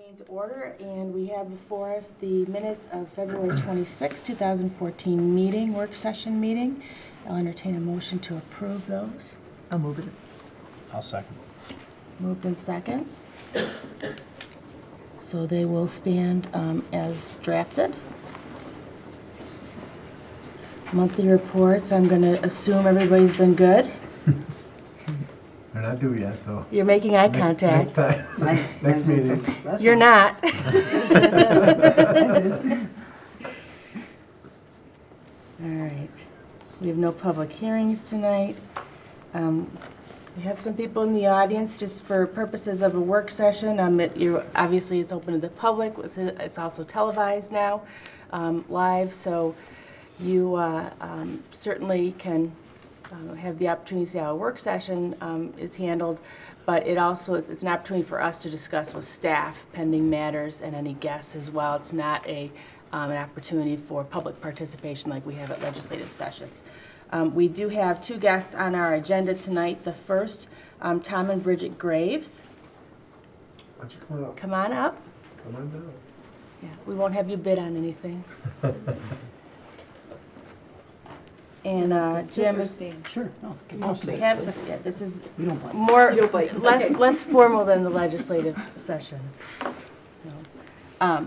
Meeting to order, and we have before us the minutes of February 26, 2014 meeting, work session meeting. I'll entertain a motion to approve those. I'll move it. I'll second. Moved in second. So they will stand as drafted. Monthly reports, I'm going to assume everybody's been good. They're not due yet, so. You're making eye contact. Next time. Next meeting. You're not. All right. We have no public hearings tonight. We have some people in the audience just for purposes of a work session. Obviously, it's open to the public. It's also televised now, live, so you certainly can have the opportunity to see how a work session is handled, but it's an opportunity for us to discuss with staff pending matters and any guests as well. It's not an opportunity for public participation like we have at legislative sessions. We do have two guests on our agenda tonight. The first, Tom and Bridget Graves. Why don't you come on up? Come on up. Come on down. Yeah, we won't have you bid on anything. And Jim, Sure. No, this is we don't bite. more, You don't bite. less, Okay. less formal than the legislative session. So,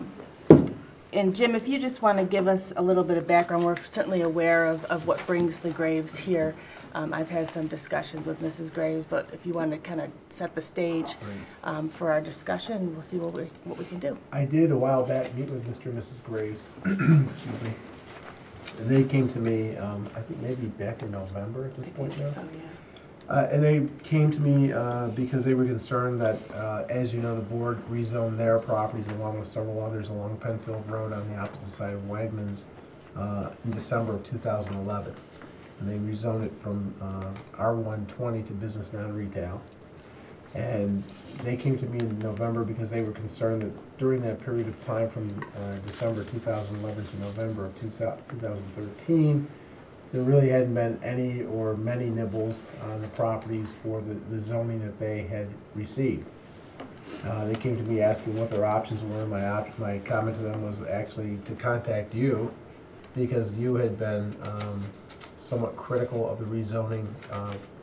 and Jim, if you just want to give us a little bit of background, we're certainly aware of what brings the Graves here. I've had some discussions with Mrs. Graves, but if you want to kind of set the stage for our discussion, we'll see what we can do. I did a while back meet with Mr. and Mrs. Graves. Excuse me. And they came to me, I think maybe back in November at this point now. So, yeah. And they came to me because they were concerned that, as you know, the board rezoned their properties along with several others along Penfield Road on the opposite side of Wegmans in December of 2011. And they rezoned it from R120 to business non-retail. And they came to me in November because they were concerned that during that period of time from December 2011 to November of 2013, there really hadn't been any or many nibbles on the properties for the zoning that they had received. They came to me asking what their options were. My comment to them was actually to contact you because you had been somewhat critical of the rezoning,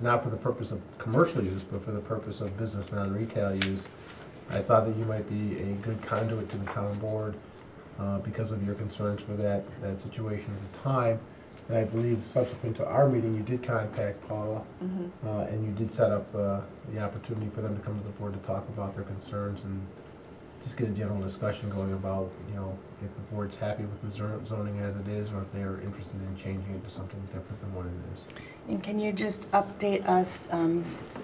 not for the purpose of commercial use, but for the purpose of business non-retail use. I thought that you might be a good conduit to the town board because of your concerns for that situation at the time. And I believe subsequent to our meeting, you did contact Paula, and you did set up the opportunity for them to come to the board to talk about their concerns and just get a general discussion going about, you know, if the board's happy with the zoning as it is, or if they're interested in changing it to something different than what it is. And can you just update us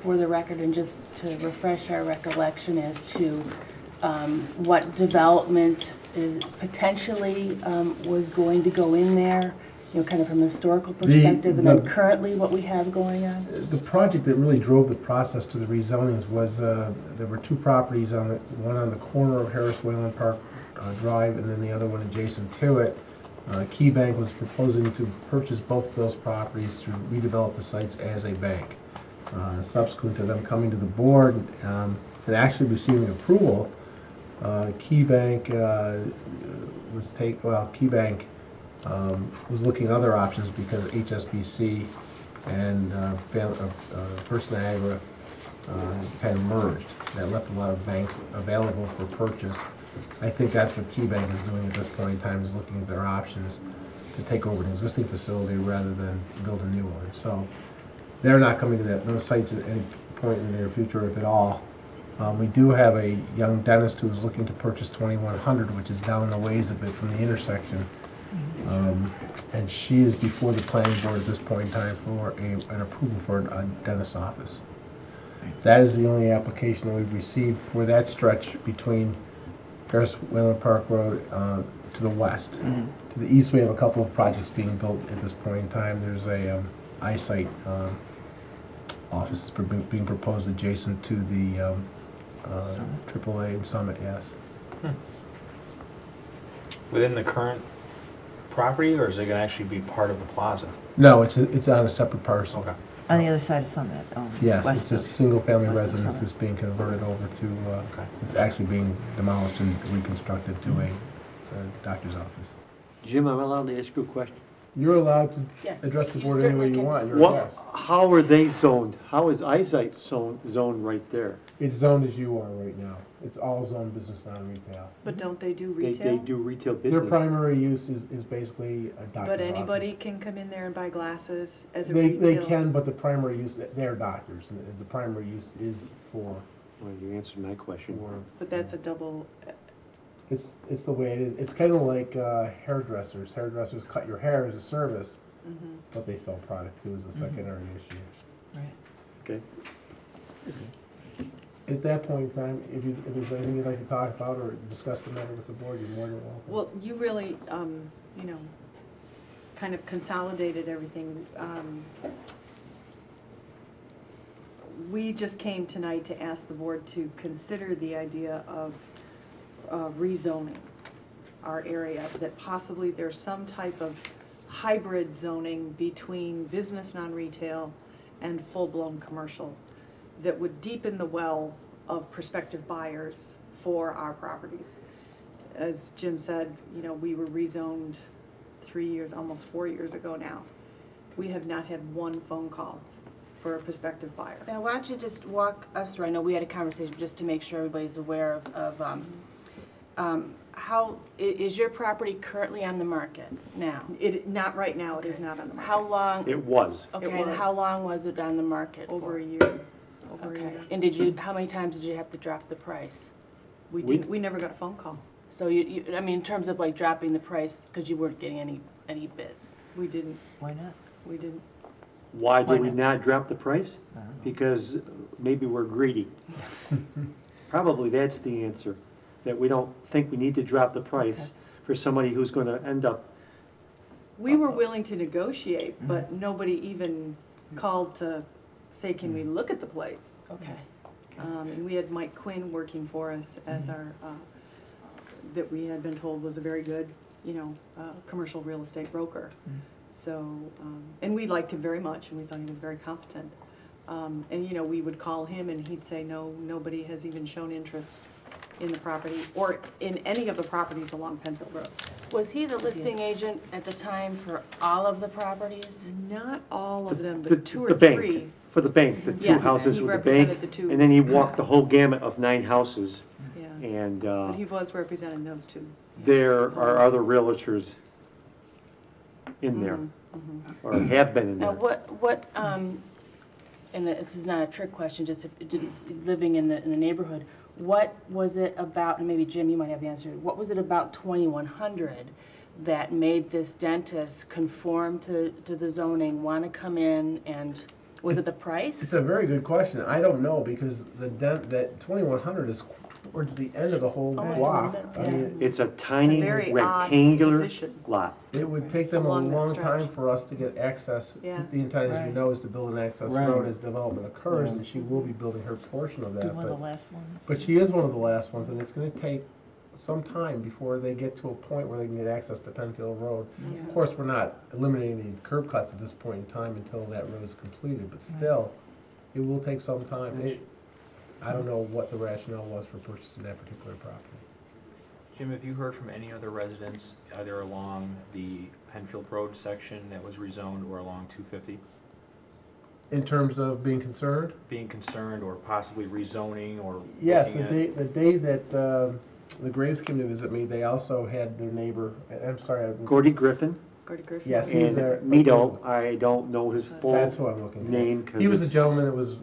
for the record and just to refresh our recollection as to what development is potentially was going to go in there, you know, kind of from a historical perspective, and then currently what we have going on? The project that really drove the process to the rezonings was there were two properties, one on the corner of Harris Wayland Park Drive and then the other one adjacent to it. Key Bank was proposing to purchase both of those properties to redevelop the sites as a bank. Subsequent to them coming to the board and actually receiving approval, Key Bank was looking at other options because HSBC and First Niagara kind of merged. That left a lot of banks available for purchase. I think that's what Key Bank is doing at this point in time, is looking at their options to take over an existing facility rather than build a new one. So they're not coming to those sites at any point in the near future, if at all. We do have a young dentist who's looking to purchase 2100, which is down the ways a bit from the intersection. And she is before the planning board at this point in time for an approval for a dentist's office. That is the only application that we've received for that stretch between Harris Wayland Park Road to the west. To the east, we have a couple of projects being built at this point in time. There's a eyesight office that's being proposed adjacent to the AAA and Summit, yes. Within the current property, or is it going to actually be part of the plaza? No, it's on a separate parcel. Okay. On the other side of Summit. Yes, west it's a of- single-family west of residence Summit. that's being converted over to, it's actually being demolished and reconstructed to a doctor's office. Jim, I'm allowed to ask you a question? You're allowed to Yes, address the you board any way certainly you can. want, you're a What, guest. how are they zoned? How is Eyesight zoned right there? It's zoned as you are right now. It's all zone business, non-retail. But don't they do They retail? do retail Their business. primary use is basically a doctor's office. But anybody can come in there and buy glasses as a They retail? can, but the primary use, they're doctors, and the primary use is for, Well, you answered my question. But that's a double, it's the way it is. It's kind of like hairdressers. Hairdressers cut your hair as a service, but they sell product too as a secondary issue. Right. Okay. At that point in time, if there's anything you'd like to talk about or discuss the matter with the board, you're more than welcome. well, you really, kind of consolidated everything. We just came tonight to ask the board to consider the idea of rezoning our area, that possibly there's some type of hybrid zoning between business non-retail and full-blown commercial that would deepen the well of prospective buyers for our properties. As Jim said, we were rezoned 3 years, almost 4 years ago now. We have not had one phone call for a prospective buyer. Now, why don't you just walk us through, I know we had a conversation just to make sure everybody's aware of how, is your property currently on the market now? Not right now, it is not on the market. How long, It was. okay, It and was. how long was it on the market for? Over a year. Over a Okay, year. and how many times did you have to drop the price? We never got a phone call. So I mean, in terms of like dropping the price, because you weren't getting any bids? We didn't, Why not? we didn't. Why Why did we not? not drop the price? I don't know. Because maybe we're greedy. Probably that's the answer, that we don't think we need to drop the price Okay. for somebody who's going to end up. We were willing to negotiate, but nobody even called to say, can we look at the place? Okay. And we had Mike Quinn working for us as our, that we had been told was a very good, commercial real estate broker. So, and we liked him very much, and we thought he was very competent. And, we would call him, and he'd say, no, nobody has even shown interest in the property, or in any of the properties along Penfield Road. Was he the listing agent at the time for all of the properties? Not all of them, the- but two or the bank, three. For the bank, the two Yes, houses he with the bank. represented the two. And then he walked the whole gamut of 9 houses. Yeah, And but he was representing those two. there are other realtors in there, or have been in Now, there. and this is not a trick question, just living in the neighborhood, what was it about, and maybe Jim, you might have the answer, what was it about 2100 that made this dentist conform to the zoning, want to come in, and was it the price? It's a very good question. I don't know, because that 2100 is towards the end of the whole Almost in the block. middle, I mean, It's a tiny very odd rectangular position. lot. it would take them a Along that long stretch. time for us to get access. Yeah. The intent, as you Right. know, is to build an access Right. road as development occurs, Yeah. and she will be building her portion of Be that. one of the last ones. But she is one of the last ones, and it's gonna take some time before they get to a point where they can get access to Penfield Road. Yeah. Of course, we're not eliminating the curb cuts at this point in time until that road is completed, but still, it will take some time. I don't know what the rationale was for purchasing that particular property. Jim, have you heard from any other residents, either along the Penfield Road section that was rezoned or along 250, In terms of being concerned? being concerned or possibly rezoning or Yes, looking at? the day that the Graves came to visit me, they also had their neighbor, I'm sorry. Gordy Griffin Gordy Griffin? Yes, he's and there. Mito, I don't know his full That's who I'm looking for. name. 'Cause He was a it's- gentleman that was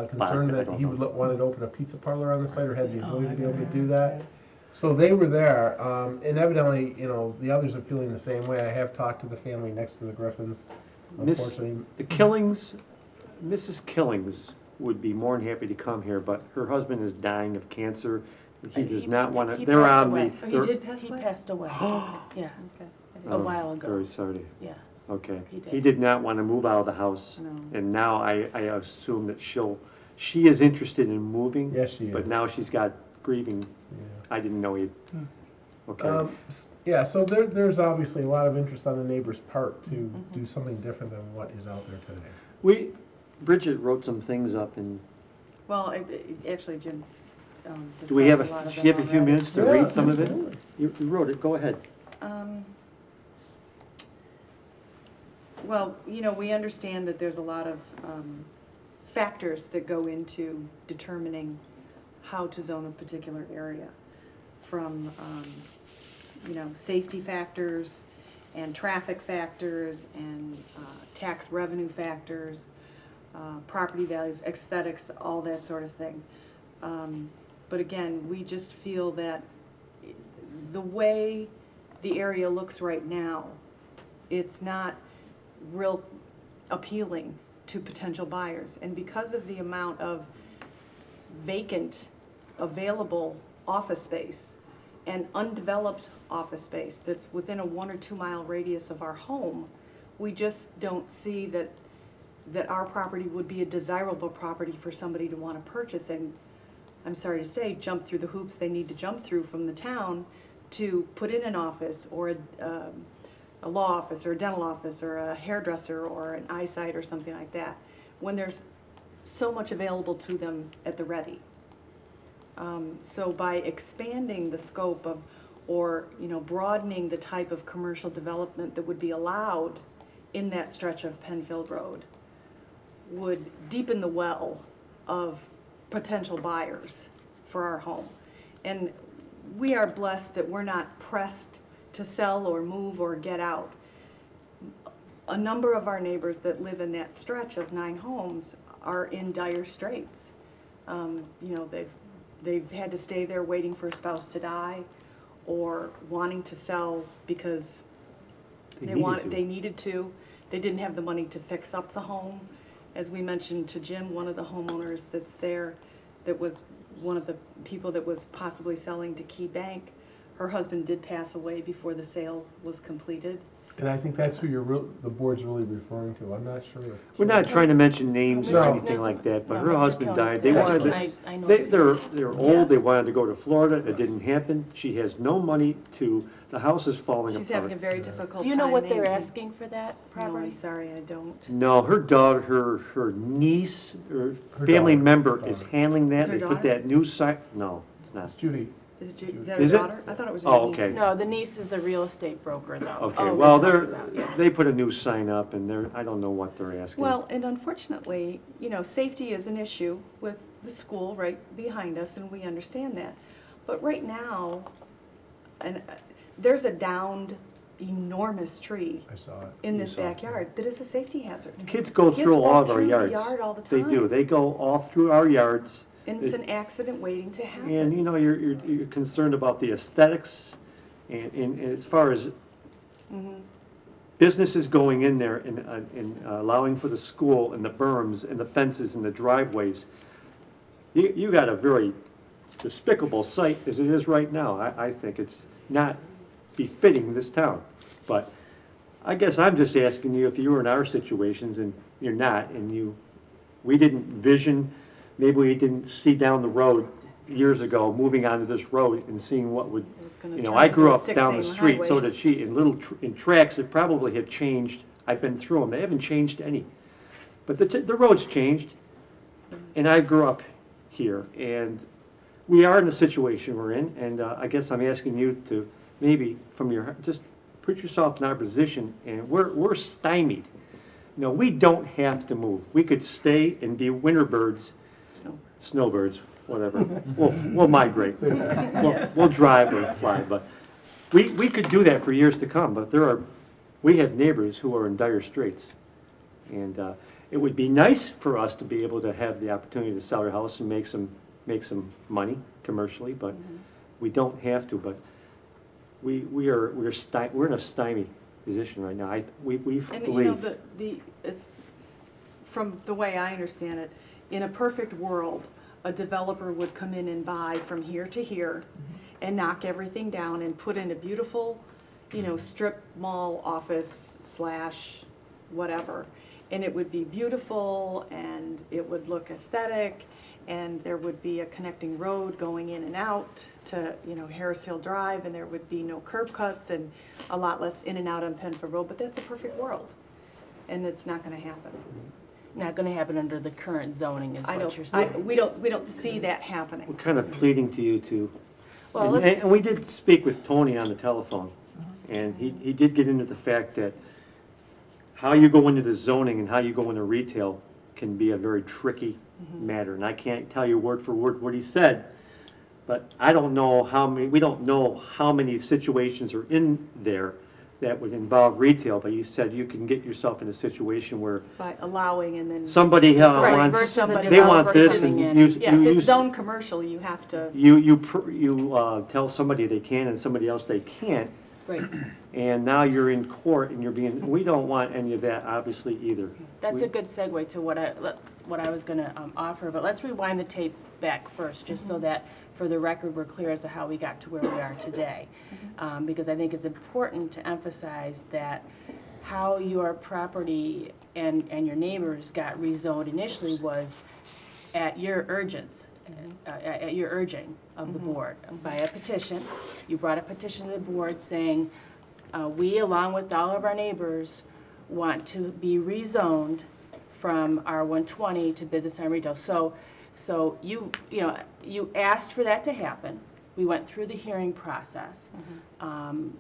concerned I that don't he know. wanted to open a pizza parlor on the site or had the Oh, ability to be able to okay. do that. So they were there, and evidently, the others are feeling the same way. I have talked to the family next to the Griffins. Miss- Unfortunately, The Killings, Mrs. Killings would be more than happy to come here, but her husband is dying of cancer. He does not want to, he they're passed on away. the. Oh, he they're- did pass He away? passed away, yeah, Okay. a while ago. Very sorry. Yeah. Okay. He did. He did not want to move out of the house. No. And now I assume that she is interested in moving. Yes, she But is. now she's got grieving. yeah. I didn't know he. Okay. Yeah, so there's obviously a lot of interest on the neighbor's part to do something different than what is out there today. Bridget wrote some things up, and Well, actually, Jim do we have discussed a lot of do you have them a few already. minutes to Yeah, read some of it? absolutely. You wrote it, go ahead. Well, we understand that there's a lot of factors that go into determining how to zone a particular area, from, safety factors and traffic factors and tax revenue factors, property values, aesthetics, all that sort of thing. But again, we just feel that the way the area looks right now, it's not real appealing to potential buyers. And because of the amount of vacant available office space and undeveloped office space that's within a 1 or 2 mile radius of our home, we just don't see that our property would be a desirable property for somebody to want to purchase and, I'm sorry to say, jump through the hoops they need to jump through from the town to put in an office or a law office or a dental office or a hairdresser or an eyesight or something like that, when there's so much available to them at the ready. So by expanding the scope of, or broadening the type of commercial development that would be allowed in that stretch of Penfield Road, would deepen the well of potential buyers for our home. And we are blessed that we're not pressed to sell or move or get out. A number of our neighbors that live in that stretch of 9 homes are in dire straits. They've had to stay there waiting for a spouse to die, or wanting to sell because they needed to. They didn't have the money to fix up the home. As we mentioned to Jim, one of the homeowners that's there, that was one of the people that was possibly selling to Key Bank, her husband did pass away before the sale was completed. And I think that's who the board's really referring to. I'm not sure. We're not trying to mention names or No. anything like that, but No, her Mr. husband Kelly's died. They dead. wanted I know. they're old, they wanted to go to Florida, it didn't happen. She has no money the house is falling She's having a apart. very difficult time. Do you know what they're maintaining- asking for that No, property? I'm sorry, I don't. No, her daughter, her niece, her Her family daughter. member is handling that. Is her They put daughter? that new sign, no, it's not. It's Judy. Is that her Is it? daughter? I thought it was her Oh, niece. okay. No, the niece is the real estate broker, though. Okay, Oh, well, we're talking about, yeah. they put a new sign up and I don't know what they're asking. Well, and unfortunately, safety is an issue with the school right behind us, and we understand that. But right now, there's a downed enormous tree I saw it. in You this saw it. backyard that is a safety hazard. Kids go Kids through all walk of our through the yards. yard all the They do, time. they go all through our yards. And it's an accident waiting to happen. And, you're concerned about the aesthetics and as far as Mhm. businesses going in there and allowing for the school and the berms and the fences and the driveways. You got a very despicable site as it is right now. I think it's not befitting this town. But I guess I'm just asking you if you were in our situations, and you're not, and we didn't vision, maybe we didn't see down the road years ago, moving onto this road and seeing what would, It was gonna turn I grew into a up down the 6-lane street, so highway. did she, in tracks that probably have changed. I've been through them, they haven't changed any. But the road's changed, and I grew up here, and we are in the situation we're in, and I guess I'm asking you to maybe just put yourself in our position, and we're stymied. We don't have to move. We could stay and be winter birds, snowbirds, whatever. We'll migrate. We'll drive or fly, but we could do that for years to come, but we have neighbors who are in dire straits. And it would be nice for us to be able to have the opportunity to sell our house and make some money commercially, but we don't have to. But we're in a stymied position right now. We And believe. from the way I understand it, in a perfect world, a developer would come in and buy from here to here and knock everything down and put in a beautiful, strip mall office / whatever. And it would be beautiful, and it would look aesthetic, and there would be a connecting road going in and out to, Harris Hill Drive, and there would be no curb cuts and a lot less in and out on Penfield Road, but that's a perfect world, and it's not gonna happen. not going to happen under the current zoning is I what you're don't, saying. we don't see that happening. We're kind of pleading to you to, Well, and let's- and we did speak with Tony on the telephone, and he did get into the fact that how you go into the zoning and how you go into retail can be a very tricky matter, and I can't tell you word for word what he said, but I don't know how many, we don't know how many situations are in there that would involve retail, but he said you can get yourself in a situation where By allowing and then. somebody Right, wants, versus a they want developer this, coming and in. Yeah, if you it's zone commercial, you have to, you tell somebody they can and somebody else they can't, Right. and now you're in court and you're being, we don't want any of that, obviously, either. That's We- a good segue to what I was going to offer, but let's rewind the tape back first, just so that for the record we're clear as to how we got to where we are today. Because I think it's important to emphasize that how your property and your neighbors got rezoned initially was at your urgence, at your urging of the board, by a petition. You brought a petition to the board saying, we, along with all of our neighbors, want to be rezoned from R120 to business and retail. So you asked for that to happen. We went through the hearing process.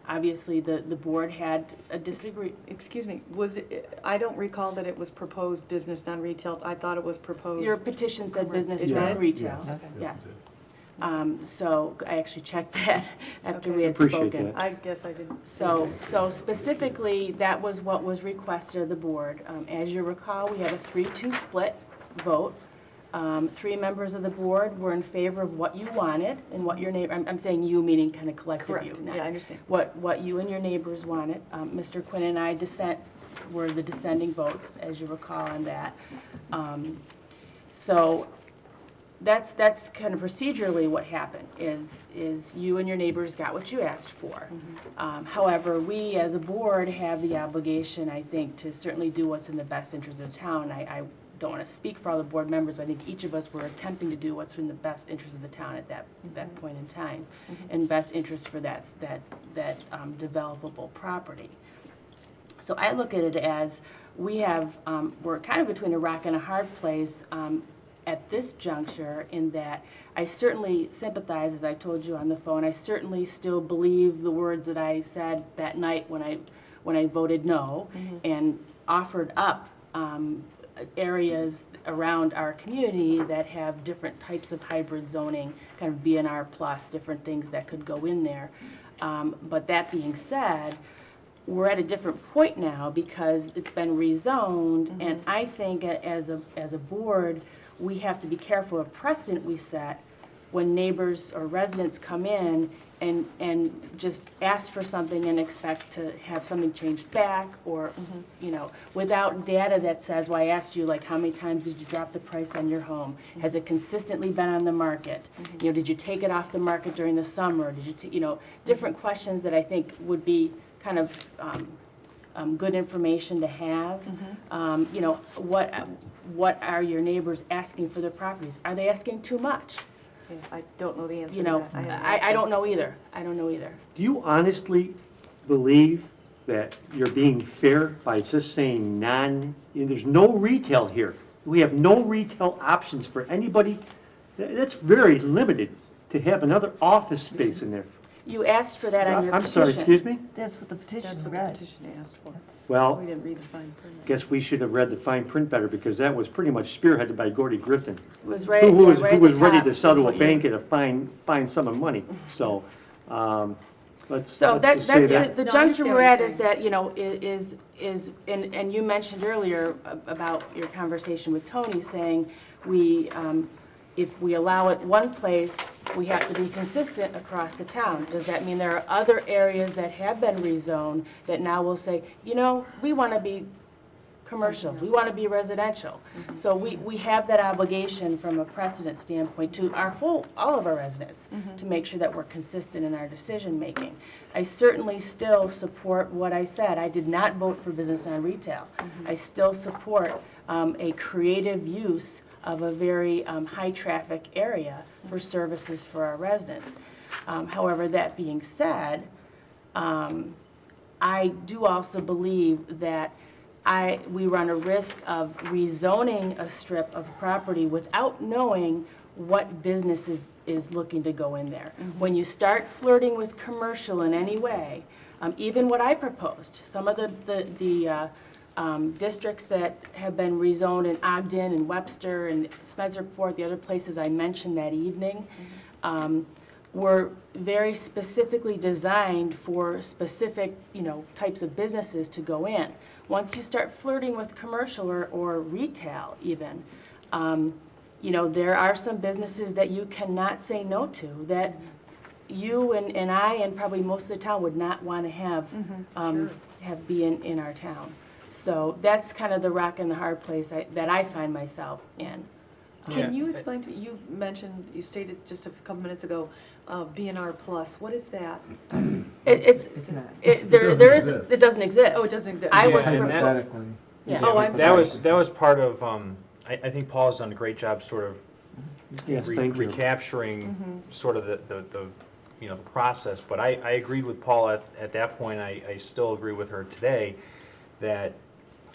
Obviously, the board had a disagree. excuse me, was it, I don't recall that it was proposed business, non-retail. I thought it was proposed. Your petition said business, It not did? retail. Yes. Yes. So I actually checked that after Okay. we had Appreciate spoken. that. I guess I didn't. So specifically, that was what was requested of the board. As you recall, we had a 3-2 split vote. 3 members of the board were in favor of what you wanted and what your neighbor, I'm saying you meaning kind of collective Correct, you. not yeah, I understand. What you and your neighbors wanted. Mr. Quinn and I were the dissenting votes, as you recall on that. So that's kind of procedurally what happened, is you and your neighbors got what you asked for. However, we as a board have the obligation, I think, to certainly do what's in the best interest of the town. I don't want to speak for all the board members, but I think each of us were attempting to do what's in the best interest of the town at that point in time, and best interest for that developable property. So I look at it as we're kind of between a rock and a hard place at this juncture, in that I certainly sympathize, as I told you on the phone. I certainly still believe the words that I said that night when I voted no, and offered up areas around our community that have different types of hybrid zoning, kind of BNR plus, different things that could go in there. But that being said, we're at a different point now because it's been rezoned, and I think as a board, we have to be careful of precedent we set when neighbors or residents come in and just ask for something and expect to have something changed back, or, without data that says, well, I asked you, like, how many times did you drop the price on your home? Has it consistently been on the market? Did you take it off the market during the summer? Did you, different questions that I think would be kind of good information to have. What are your neighbors asking for their properties? Are they asking too much? Yeah, I don't know the answer to that. haven't I asked don't them. know either. I don't know either. Do you honestly believe that you're being fair by just saying there's no retail here? We have no retail options for anybody. That's very limited to have another office space in there. You asked for that on your I'm petition. sorry, excuse me? That's what the That's petition what the read. petition asked for. Well, We didn't read the fine print. guess we should have read the fine print better, because that was pretty much spearheaded by Gordy Griffin, It was right, who was right at the ready top to sell to is a what you- bank at a fine sum of money. So, let's So just say that's that. the No, I juncture understand we're what at, you're is that, and you mentioned earlier about your conversation with Tony, saying if we allow it one place, we have to be consistent across the town. Does that mean there are other areas that have been rezoned that now will say, we want to be commercial, we want to be residential? So we have that obligation from a precedent standpoint to all of our residents, to make sure that we're consistent in our decision-making. I certainly still support what I said. I did not vote for business on retail. I still support a creative use of a very high-traffic area for services for our residents. However, that being said, I do also believe that we run a risk of rezoning a strip of property without knowing what business is looking to go in there. When you start flirting with commercial in any way, even what I proposed, some of the districts that have been rezoned in Ogden and Webster and Spencerport, the other places I mentioned that evening, were very specifically designed for specific, types of businesses to go in. Once you start flirting with commercial or retail even, there are some businesses that you cannot say no to, that you and I and probably most of the town would not want to have be in our town. So that's kind of the rock and the hard place that I find myself in. Can you explain to me, you stated just a couple minutes ago, B&R Plus, what is that? It's not. there isn't, it doesn't exist. Oh, it doesn't exist. I was Yeah, and that- Hypothetically. Yeah. Oh, I'm That sorry. was part of, I think Paula's done a great job sort of Yes, thank you. recapturing sort of the process, but I agreed with Paula at that point. I still agree with her today that,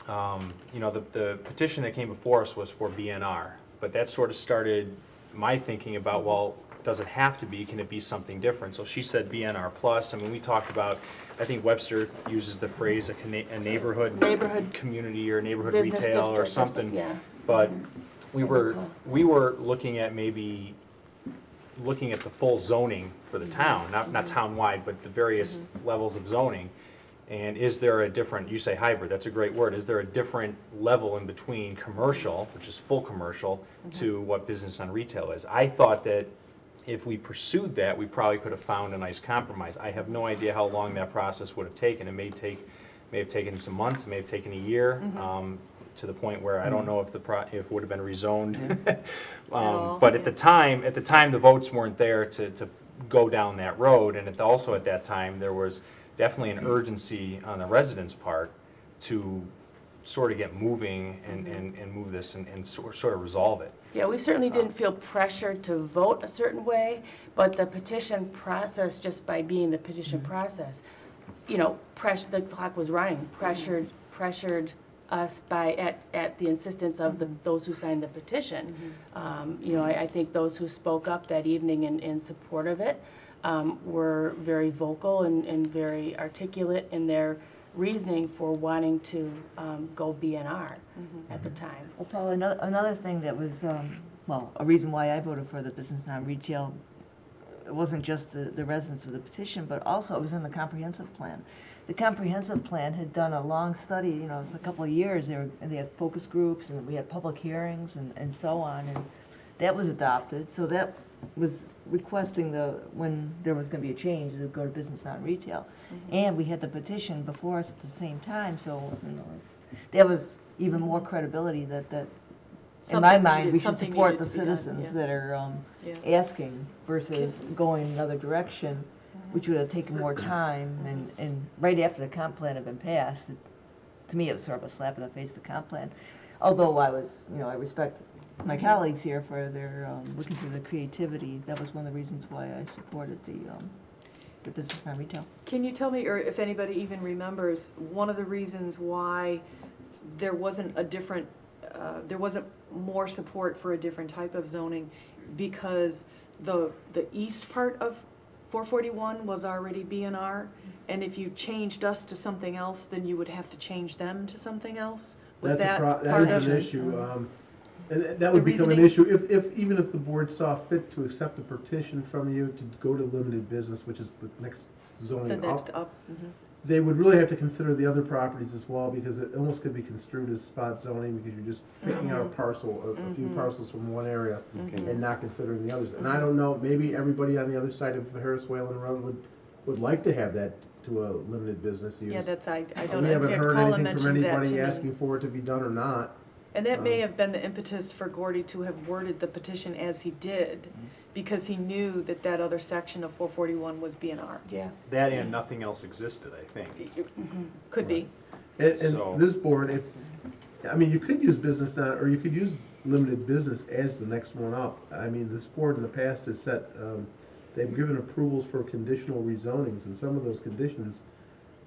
the petition that came before us was for BNR, but that sort of started my thinking about, well, does it have to be? Can it be something different? So she said BNR plus. I mean, we talked about, I think Webster uses the phrase a neighborhood community or neighborhood business retail or district something. Yeah. But we were looking at maybe looking at the full zoning for the town, not town-wide, but the various levels of zoning. And is there a different, you say hybrid, that's a great word, is there a different level in between commercial, which is full commercial, to what business on retail is? I thought that if we pursued that, we probably could have found a nice compromise. I have no idea how long that process would have taken. It may have taken some months, it may have taken a year, to the point where I don't know if if it would have been rezoned. But at the time, the votes weren't there to go down that road, and also at that time, there was definitely an urgency on the residents' part to sort of get moving and move this and sort of resolve it. Yeah, we certainly didn't feel pressured to vote a certain way, but the petition process, just by being the petition process, the clock was running, pressured us at the insistence of those who signed the petition. I think those who spoke up that evening in support of it were very vocal and very articulate in their reasoning for wanting to go BNR at the time. Well, Paula, another thing that was, a reason why I voted for the business non-retail, it wasn't just the residents of the petition, but also it was in the comprehensive plan. The comprehensive plan had done a long study, it was a couple of years, they had focus groups, and we had public hearings and so on, and that was adopted, so that was requesting when there was going to be a change, it would go to business non-retail. And we had the petition before us at the same time, so, that was even more credibility that in my mind, we should support the citizens that are asking versus going another direction, which would have taken more time, and right after the comp plan had been passed, to me it was sort of a slap in the face of the comp plan. Although I respect my colleagues here for their looking through the creativity. That was one of the reasons why I supported the business non-retail. Can you tell me, or if anybody even remembers, one of the reasons why there wasn't there wasn't more support for a different type of zoning, because the east part of 441 was already B&R, and if you changed us to something else, then you would have to change them to something else? Was that part of That is an issue. And that would become an issue even if the board saw fit to accept a petition from you to go to limited business, which is the next zoning the next up. up? They would really have to consider the other properties as well, because it almost could be construed as spot zoning, because you're just picking out a parcel, a few parcels from one area and not considering the others. And I don't know, maybe everybody on the other side of Harris Whalen Road would like to have that to a limited business use. Yeah, I don't We know. haven't In fact, heard Paula anything from mentioned that anybody to me. asking for it to be done or not. And that may have been the impetus for Gordy to have worded the petition as he did, because he knew that other section of 441 was B&R. Yeah. That and nothing else existed, I think. Could be. And So- this board, you could use business now, or you could use limited business as the next one up. I mean, this board in the past has set, they've given approvals for conditional rezonings, and some of those conditions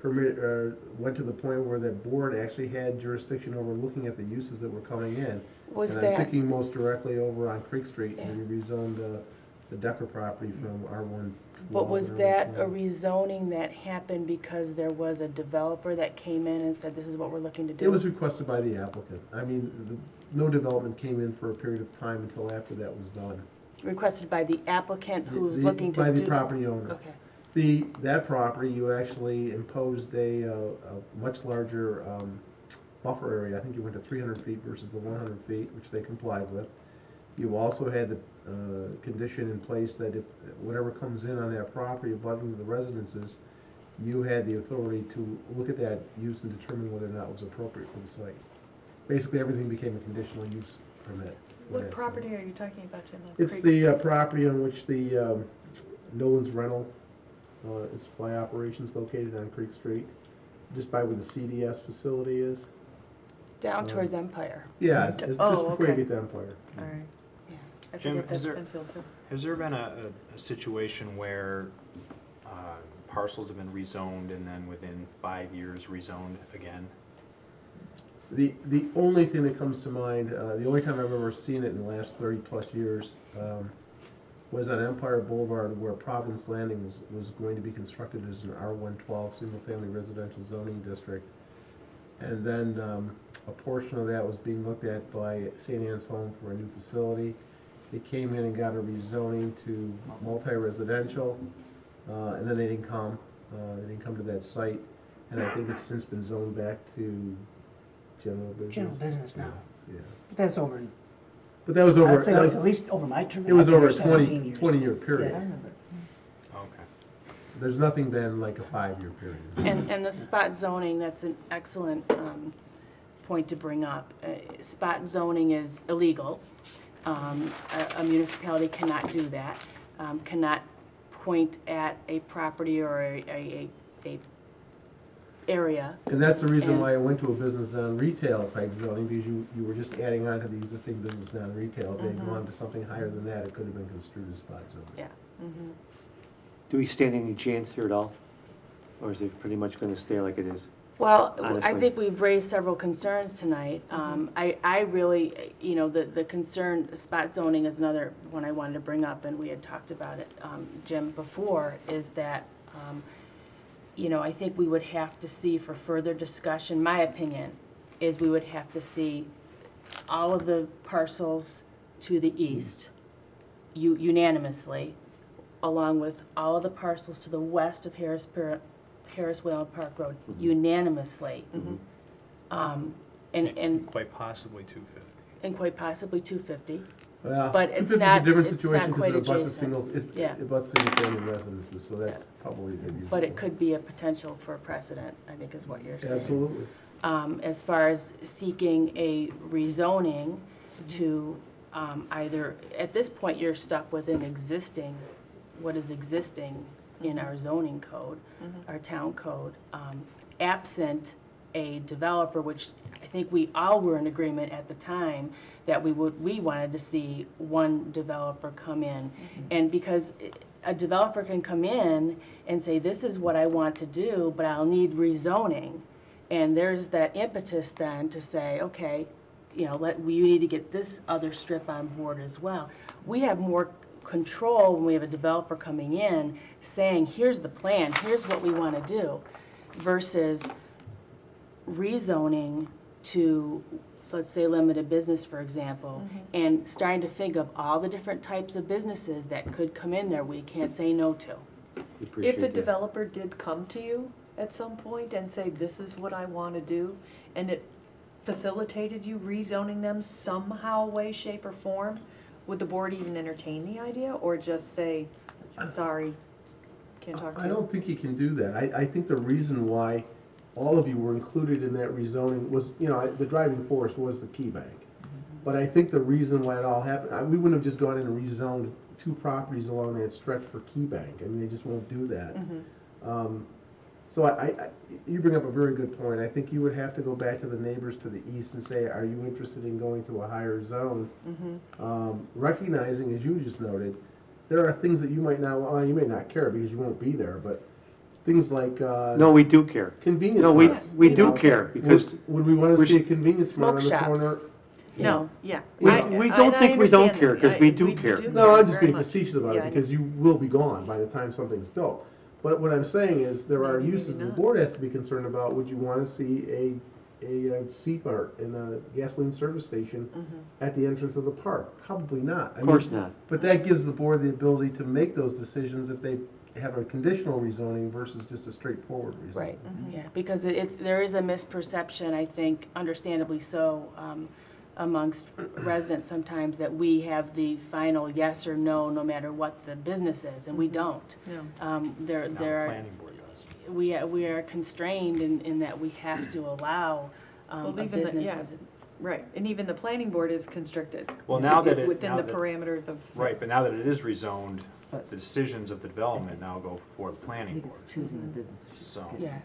went to the point where the board actually had jurisdiction over looking at the uses that were coming in. Was And that? I'm thinking most directly over on Creek Street, Yeah. and we rezoned the Decker property from R1. But was that a rezoning that happened because there was a developer that came in and said, this is what we're looking to do? It was requested by the applicant. I mean, no development came in for a period of time until after that was done. Requested by the applicant who was The- looking to do? By the property owner. Okay. That property, you actually imposed a much larger buffer area. I think you went to 300 feet versus the 100 feet, which they complied with. You also had the condition in place that if whatever comes in on that property abutting the residences, you had the authority to look at that use and determine whether or not it was appropriate for the site. Basically, everything became a conditional use permit. What property are you talking about, Jim? On It's Creek? the property on which the Nolan's Rental and Supply Operations located on Creek Street, just by where the CDS facility is. Down towards Empire. Yeah, it's just Oh, before you okay. get to Empire. All right. Yeah. I Jim, forget that's is there- Penfield too. Has there been a situation where parcels have been rezoned and then within 5 years rezoned again? The only thing that comes to mind, the only time I've ever seen it in the last 30-plus years, was on Empire Boulevard where Providence Landing was going to be constructed as an R112 single-family residential zoning district. And then a portion of that was being looked at by St. Anne's Home for a new facility. They came in and got a rezoning to multi-residential, and then they didn't come. They didn't come to that site, and I think it's since been zoned back to general business. General business now. Yeah. But that's over, But that was over, I'd say that like was, at least over my term. it was I've been over a there 17 years. 20-year Yeah, period. I remember. Okay. There's nothing been like a 5-year period. And the spot zoning, that's an excellent point to bring up. Spot zoning is illegal. A municipality cannot do that, cannot point at a property or a area. And that's the reason And- why I went to a business non-retail type zoning, because you were just adding on to the existing business non-retail. If they'd gone to something higher than that, it could have been construed as spot zoning. Yeah. Mhm. Do we stand any chance here at all? Or is it pretty much gonna stay like it is? Well, I Honestly. think we've raised several concerns tonight. I really, the concern, spot zoning is another one I wanted to bring up, and we had talked about it, Jim, before, is that, I think we would have to see for further discussion, my opinion, is we would have to see all of the parcels to the east unanimously, along with all of the parcels to the west of Harris Whalen Park Road unanimously. And Quite possibly 250. quite possibly 250. Well, But it's 250 is not- a different it's situation not because it quite abuts a adjacent. single, Yeah. it abuts single-family residences, so that's probably the use. But it could be a potential for a precedent, I think is what you're saying. Absolutely. As far as seeking a rezoning to either, at this point, you're stuck with an existing, what is existing in our zoning code, our town code, absent a developer, which I think we all were in agreement at the time that we wanted to see one developer come in. And because a developer can come in and say, this is what I want to do, but I'll need rezoning. And there's that impetus then to say, okay, we need to get this other strip on board as well. We have more control when we have a developer coming in saying, here's the plan, here's what we want to do, versus rezoning to, so let's say limited business, for example, and starting to think of all the different types of businesses that could come in there we can't say no to. We appreciate If a that. developer did come to you at some point and say, this is what I want to do, and it facilitated you rezoning them somehow, way, shape, or form, would the board even entertain the idea, or just say, sorry, can't talk to you? I don't think you can do that. I think the reason why all of you were included in that rezoning was, the driving force was the key bank. But I think the reason why it all happened, we wouldn't have just gone in and rezoned 2 properties along that stretch for key bank. I mean, they just won't do that. So you bring up a very good point. I think you would have to go back to the neighbors to the east and say, are you interested in going to a higher zone? Recognizing, as you just noted, there are things that you might not, well, you may not care because you won't be there, but things like, No, we do care. convenience No, we, marts, we you do know? care, because Would we wanna we're see a s- convenience mart on Smoke the shops. corner? No, yeah. We- I- we I- don't and I think we don't understand care, that. 'cause we do we care. No, I'm just very being much. facetious about Yeah, it, because you will be gone by the time something's built. But what I'm saying is, there are Maybe, uses maybe the not. board has to be concerned about. Would you wanna see a C-mart in a gasoline service station at the entrance of the park? Probably not. I of course mean, not. But that gives the board the ability to make those decisions if they have a conditional rezoning versus just a straightforward rezoning. Right, yeah, because there is a misperception, I think, understandably so, amongst residents sometimes that we have the final yes or no, no matter what the business is, and we don't. No. There Now the are, planning board does. we are constrained in that we have to allow Well, a even the- business. yeah. Right, and even the planning board is constricted. Well, now that it- Within now the that- parameters of. Right, but now that it is rezoned, the decisions of the development now go before the I planning think board. it's choosing the business. So, Yeah,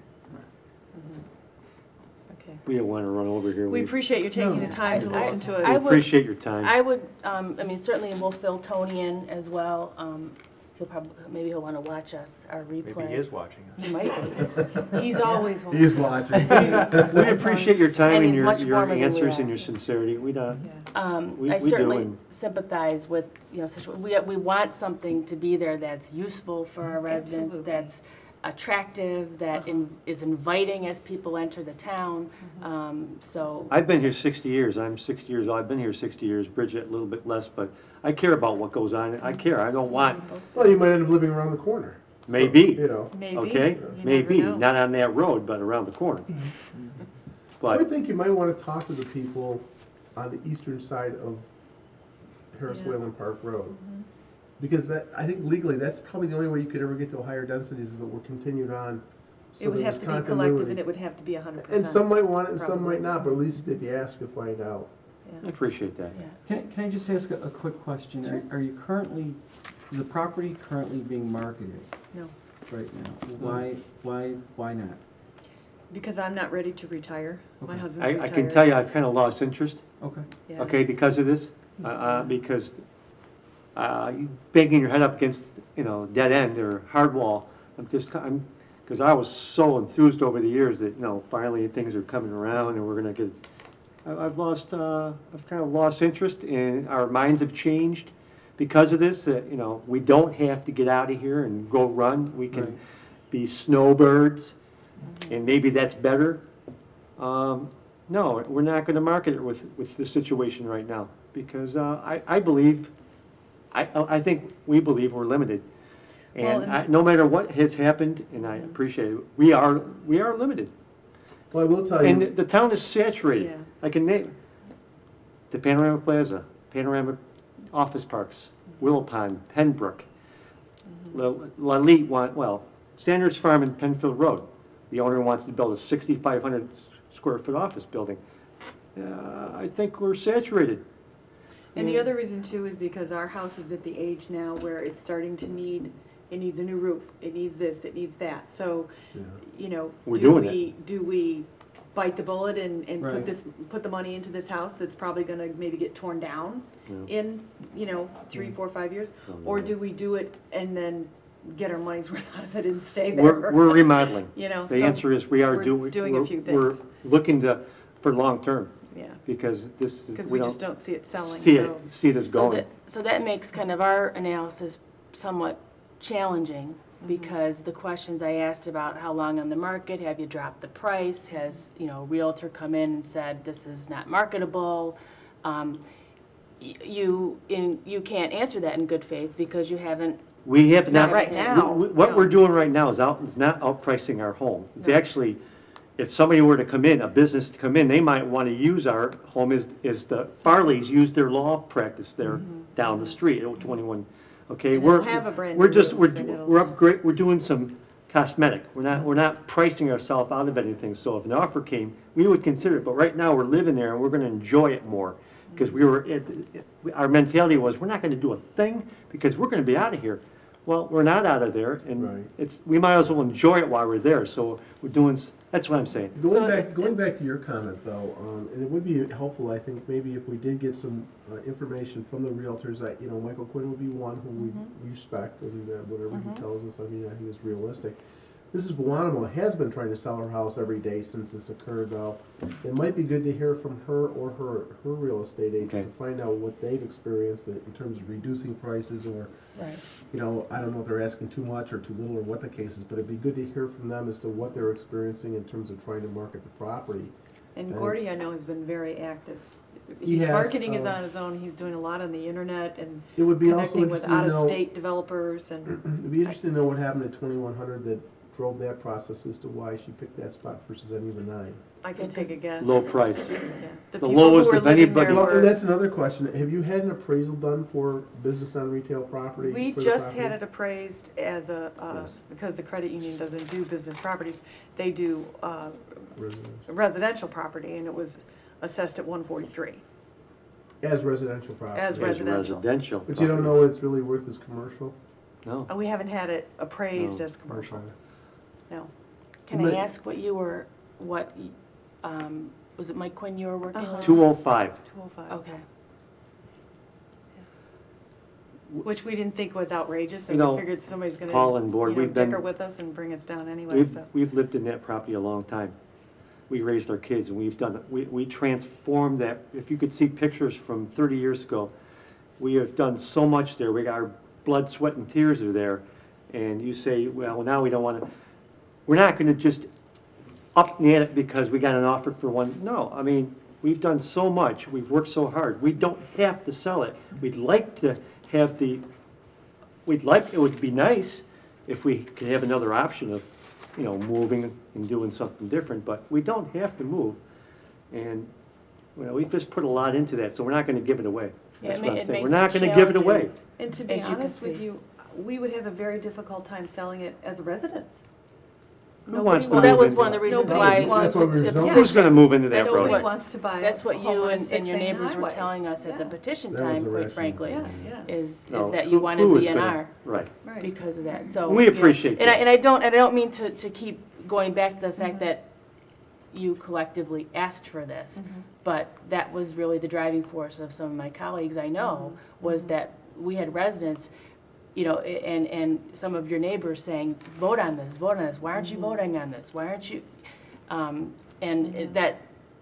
Okay. We don't wanna run over here. We appreciate you taking the time to listen to We I us. would- appreciate your time. I would, I mean, certainly we'll fill Tony in as well. He'll probably, maybe he'll want to watch us, our replay. maybe he is watching us. He might be. He's always. He's watching. We appreciate your time And and he's your, much your warmer than we answers are. and your sincerity. We don't, We I do, certainly and- sympathize with, we want something to be there that's useful for our residents, Absolutely. that's attractive, that is inviting as people enter the town, so. I've been here 60 years. I'm 60 years old. I've been here 60 years. Bridget, a little bit less, but I care about what goes on. I care. I don't want, Well, you might end up living around the corner. So, Maybe. You know. Maybe. okay? You never Maybe, know. not on that road, but around the corner. I But think you might want to talk to the people on the eastern side of Harris Yeah. Whalen Park Road. Because that, I think legally, that's probably the only way you could ever get to higher densities if it were continued on. So It would there have was to be collective continuity. and it would have to be 100%. And some might want it and some probably. might not, but at least if you ask, you'll find out. I appreciate that. Can I just ask a quick question? Are you currently, is the property currently being marketed No, right now? Why not? because I'm not ready to retire. My Okay. husband's retired. I can tell you, I've kind of lost interest, Okay. Yeah. okay, because of this. Because you banging your head up against, dead end or hard wall. Because I was so enthused over the years that, finally things are coming around and we're gonna get, I've kind of lost interest, and our minds have changed because of this, that, we don't have to get out of here and go run. We can Right. be snowbirds, and maybe that's better. No, we're not gonna market it with the situation right now, because I believe, I think we believe we're limited. Well, And no matter what has happened, and I appreciate it, we are limited. Well, I will tell And you, the town is saturated. Yeah. I can name the Panorama Plaza, Panorama Office Parks, Willow Pond, Penbrook, Lalit Standards Farm and Penfield Road. The owner wants to build a 6,500 square foot office building. I think we're saturated. And the other reason too is because our house is at the age now where it's starting to it needs a new roof, it needs this, it needs that. So, We're do doing we bite the bullet and Right. put the money into this house that's probably gonna maybe get torn down Yeah. in, 3, 4, 5 years? Oh, Or no. do we do it and then get our money's worth out of it and stay there? We're remodeling. You know, The so answer is we are we're doing. doing a few We're things. looking for long-term, Yeah, because this is. because we just don't see it selling, see so. it as going. So that makes kind of our analysis somewhat challenging, because the questions I asked about how long on the market, have you dropped the price, has, a realtor come in and said, this is not marketable, you can't answer that in good faith because you haven't. We have Not not. right now, What no. we're doing right now is not outpricing our home. It's actually, if somebody were to come in, a business to come in, they might want to use our home as the Farleys use their law practice there down the street at 21. Okay, And we're, it'll have a brand we're new just, roof, and it'll- we're doing some cosmetic. We're not pricing ourselves out of anything. So if an offer came, we would consider it. But right now, we're living there and we're going to enjoy it more. Because our mentality was, we're not going to do a thing because we're going to be out of here. Well, we're not out of there, and Right. we might as well enjoy it while we're there. So we're doing, that's what I'm saying. going back to your comment though, and it would be helpful, I think, maybe if we did get some information from the realtors, that, Michael Quinn would be one who we respect, and whatever he tells us, I think is realistic. Mrs. Buonamo has been trying to sell her house every day since this occurred, though. It might be good to hear from her or her real estate agent Okay. to find out what they've experienced in terms of reducing prices or, Right. you know, I don't know if they're asking too much or too little or what the case is, but it'd be good to hear from them as to what they're experiencing in terms of trying to market the property. And Gordy, I know, has been very active. He has, Marketing is on his own, he's doing a lot on the internet and It would be also connecting with interesting to know, out-of-state developers and, it'd be interesting to know what happened at 2100 that drove that process as to why she picked that spot versus any of the 9. I can take a guess. Low price. Yeah. The people lowest who were of living anybody- there Well, were- and that's another question. Have you had an appraisal done for business on retail property? We for the just property? had it appraised as a, Yes. because the credit union doesn't do business properties, they do Residential. residential property, and it was assessed at 143 As residential property. as As residential. residential. But you don't know what it's really worth as commercial? No. We haven't had it appraised No. as commercial, Okay. no. Can I ask what you were, was it Mike Quinn you were working Uh-huh. with? 205. 205. Okay. Which we didn't think was outrageous, You and know, we figured somebody's gonna, Paula and board, we've been- dicker with us and bring us down anyway, so. We've lived in that property a long time. We raised our kids, and we've done, we transformed that. If you could see pictures from 30 years ago, we have done so much there. We got our blood, sweat, and tears are there. And you say, well, now we don't want to, we're not going to just up and at it because we got an offer for one. No, I mean, we've done so much. We've worked so hard. We don't have to sell it. We'd like to have it would be nice if we could have another option of, you know, moving and doing something different, but we don't have to move. And, you know, we've just put a lot into that, so we're not going to give it away. Yeah, That's it what I'm ma- it saying. makes We're not it going to give it away. challenging. And to be As you can honest with see. you, we would have a very difficult time selling it as a residence. Who wants to Well, that move was into one of the it? reasons Nobody why. wants That's why we to rezoned. Who's going to move into that That's Nobody road? what- wants to buy That's what a home you on a and your 6-lane neighbors were highway. telling us at the Yeah. petition That was time, the quite rationale. frankly, Yeah, yeah. is No, that you who wanted is the gonna- NR Right. Right. because of that, so. We you know, appreciate and that. I don't mean to keep going back to the fact that you collectively asked for this, but that was really the driving force of some of my colleagues I know, was that we had residents, you know, and some of your neighbors saying, vote on this, why aren't you voting on this, why aren't you?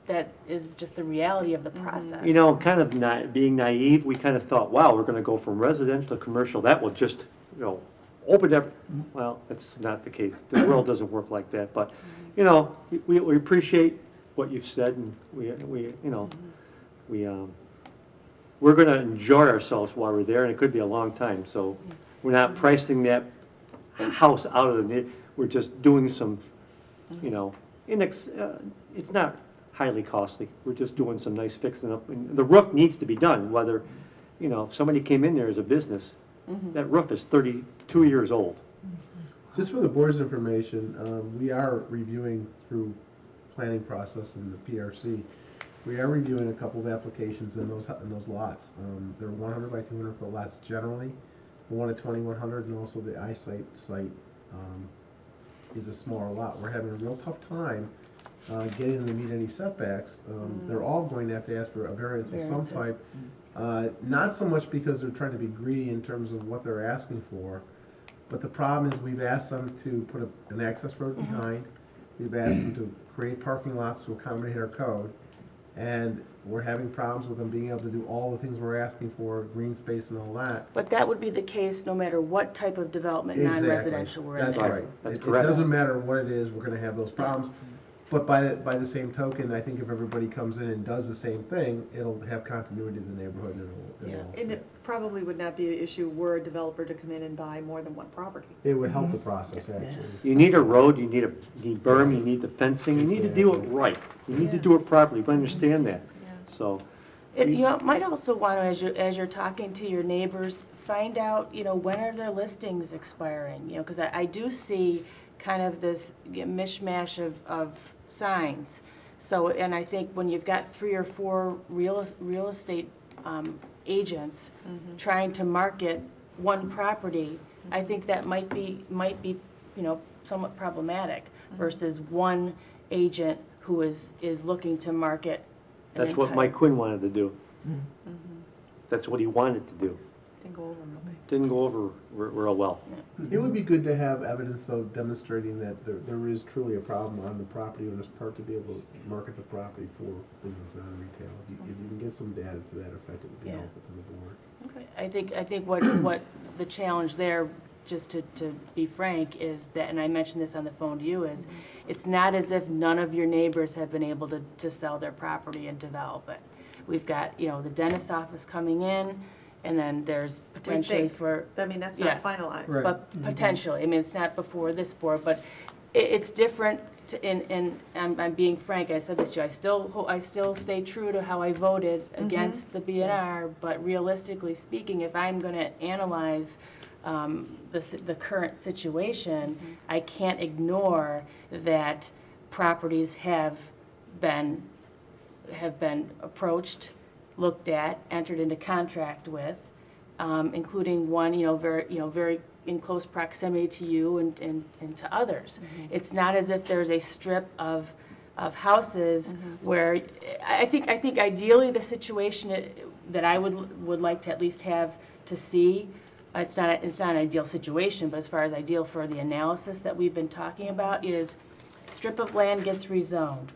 That is just the reality of the process. You know, kind of being naive, we kind of thought, wow, we're going to go from residential to commercial. That will just, you know, open up. Well, that's not the case. The world doesn't work like that. But, you know, we appreciate what you've said, and we're going to enjoy ourselves while we're there, and it could be a long time. So we're not pricing that house out of the, we're just doing some, you know, it's not highly costly. We're just doing some nice fixing up. And the roof needs to be done, whether, you know, if somebody came in there as a business, that roof is 32 years old. Just for the board's information, we are reviewing through planning process and the PRC. We are reviewing a couple of applications in those lots. They're 100 by 200 foot lots generally. The one at 2100 and also the eyesight site is a smaller lot. We're having a real tough time getting them to meet any setbacks. They're all going to have to ask for a variance of some Variances. type. Not so much because they're trying to be greedy in terms of what they're asking for, but the problem is we've asked them to put an access road behind. We've asked them to create parking lots to accommodate our code. And we're having problems with them being able to do all the things we're asking for, green space and all that. But that would be the case no matter what type of development, Exactly. non-residential we're in. That's there. right. That's It correct. doesn't matter what it is, we're gonna have those problems. But by the same token, I think if everybody comes in and does the same thing, it'll have continuity in the neighborhood and And it probably would not be an issue were a developer to come in and buy more than one property. it would help the process, actually. You need a road, you need berm, you need the fencing, you need to do it right. You need to do it properly, you understand that. So, You might also want to, as you're talking to your neighbors, find out, you know, when are their listings expiring? You know, because I do see kind of this mishmash of signs. So, and I think when you've got 3 or 4 real estate agents trying to market one property, I think that might be, you know, somewhat problematic versus one agent who is looking to market an that's what entire- Mike Quinn wanted to do. That's what he wanted to do. I think all of them will be. didn't go over real well. It would be good to have evidence, though, demonstrating that there is truly a problem on the property owner's part to be able to market the property for business, non-retail. If you can get some data to that effect, it would be Yeah. helpful to the board. Okay. I think what the challenge there, just to be frank, is that, and I mentioned this on the phone to you, is it's not as if none of your neighbors have been able to sell their property and develop it. We've got, the dentist office coming in, and then there's potentially think. for, I mean, that's Yeah. not finalized. Right. but potentially, I mean, it's not before this board, but it's different, and I'm being frank, I said this to you, I still stay true to how I voted against the BNR, but realistically speaking, if I'm gonna analyze the current situation, I can't ignore that properties have been approached, looked at, entered into contract with, including one, very in close proximity to you and to others. It's not as if there's a strip of houses where, I think ideally the situation that I would like to at least have to see, it's not an ideal situation, but as far as ideal for the analysis that we've been talking about, is strip of land gets rezoned,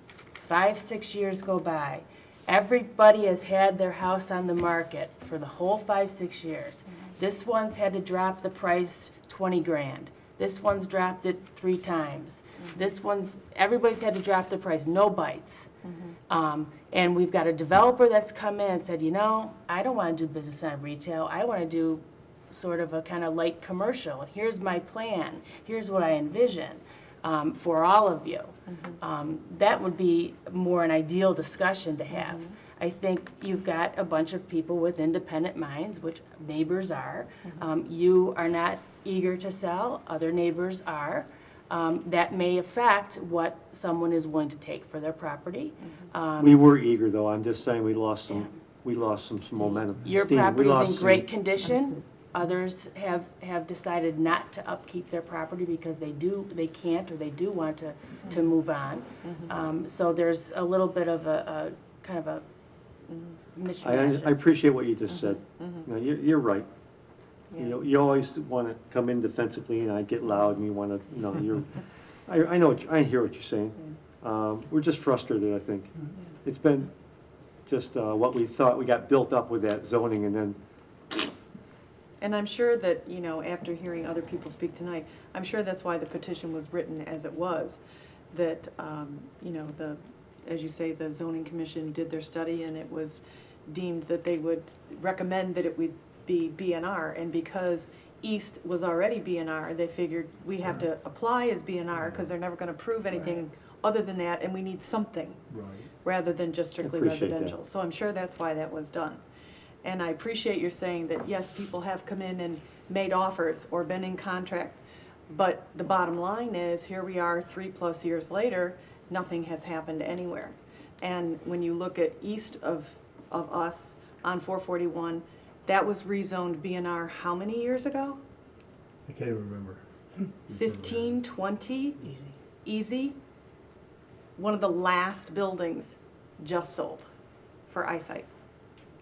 5-6 years go by, everybody has had their house on the market for the whole 5-6 years. This one's had to drop the price 20 grand. This one's dropped it 3 times. Everybody's had to drop the price, no bites. And we've got a developer that's come in and said, I don't want to do business on retail. I want to do sort of a kind of light commercial. Here's my plan. Here's what I envision for all of you. That would be more an ideal discussion to have. I think you've got a bunch of people with independent minds, which neighbors are. You are not eager to sell, other neighbors are. That may affect what someone is willing to take for their property. We were eager, though. I'm just saying we lost some momentum. Your Steam. We property lost is in great condition. Others have decided not to upkeep their property because they can't or they do want to move on. So there's a little bit of a kind of a mishmash. I appreciate what you just said. You're right. You always want to come in defensively, and I get loud, and you want to, I hear what you're saying. We're just frustrated, I think. It's been just what we thought, we got built up with that zoning, and then. And I'm sure that, after hearing other people speak tonight, I'm sure that's why the petition was written as it was. That, as you say, the zoning commission did their study, and it was deemed that they would recommend that it would be BNR. And because East was already BNR, they figured we have to apply as BNR because they're never going to prove anything other than that, and we need something rather than just strictly Appreciate residential. that. So I'm sure that's why that was done. And I appreciate your saying that, yes, people have come in and made offers or been in contract, but the bottom line is, here we are 3+ years later, nothing has happened anywhere. And when you look at east of us on 441, that was rezoned BNR how many years ago? I can't even remember. 15, 20? Easy. One of the last buildings just sold for eyesight.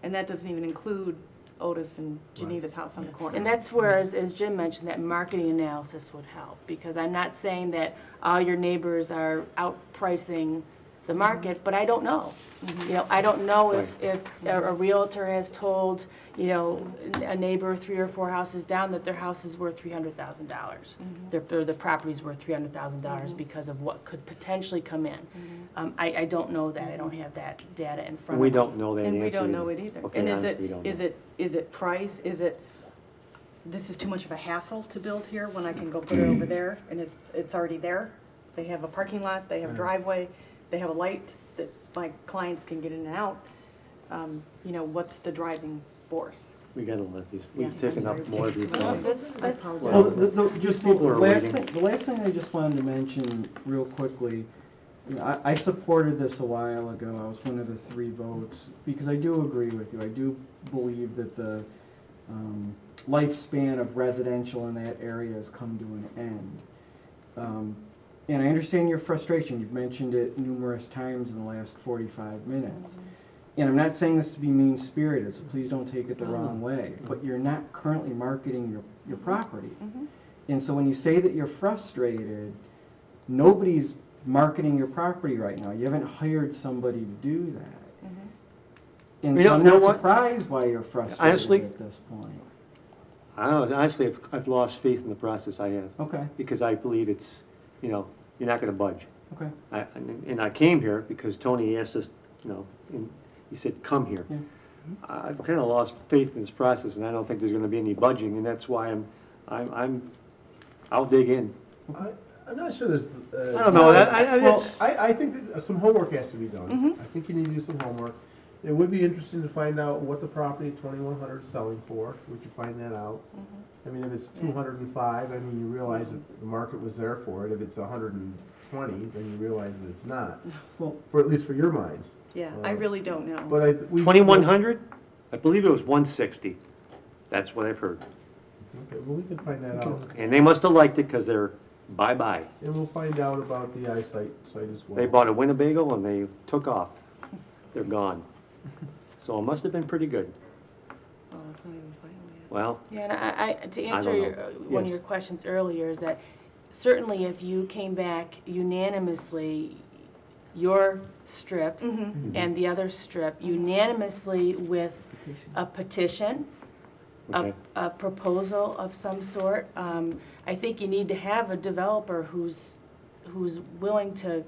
And that doesn't even include Otis and Geneva's house on the corner. And that's where, as Jim mentioned, that marketing analysis would help, because I'm not saying that all your neighbors are outpricing the market, but I don't know. I don't know if a realtor has told, a neighbor 3 or 4 houses down that their house is worth $300,000. The property's worth $300,000 because of what could potentially come in. I don't know that. I don't have that data in front of me. We don't know that And answer we don't know it either. Okay, And honestly, we don't know. is it price? Is it, this is too much of a hassle to build here when I can go put it over there and it's already there? They have a parking lot, they have a driveway, they have a light that my clients can get in and out. What's the driving force? We gotta let these, Yeah, we've taken I'm up sorry. more of your time. That's Well, just the People are last waiting. thing, the last thing I just wanted to mention real quickly, I supported this a while ago. I was one of the 3 votes, because I do agree with you. I do believe that the lifespan of residential in that area has come to an end. And I understand your frustration. You've mentioned it numerous times in the last 45 minutes. and I'm not saying this to be mean-spirited, so please don't take it the No. wrong way, but you're not currently marketing your property. Mhm. And so when you say that you're frustrated, nobody's marketing your property right now. You haven't hired somebody to do that. Mhm. And You so know- I'm you know not what? surprised why you're frustrated Honestly- at this point. I don't know, honestly, I've lost faith in the process I have, Okay, because I believe it's, you know, you're not gonna budge. okay. And I came here because Tony asked us, you know, and he said, come here. Yeah. I've kind of lost faith in this process, and I don't think there's gonna be any budging, and that's why I'll dig in. I'm not sure there's. I don't know, Well, it's, I think that some homework has to be done. Mhm. I think you need to do some homework. It would be interesting to find out what the property at 2100 is selling for. Would you find that out? I mean, if it's 205, I mean, you realize that the market was there for it. If it's 120, then you realize that it's not. Well, For, at least for your minds. Yeah, I really don't know. But we. 2,100? I believe it was 160. That's what I've heard. Okay, well, we can find that out. And they must have liked it because they're bye-bye. And we'll find out about the eyesight site as well. They bought a Winnebago and they took off. They're gone. So it must have been pretty good. Oh, it's not even final yet. Well, Yeah, and I to answer don't your, know. one of Yes. your questions earlier is that certainly if you came back unanimously, your strip Mhm. and the other strip unanimously with a petition, okay. a proposal of some sort, I think you need to have a developer who's willing to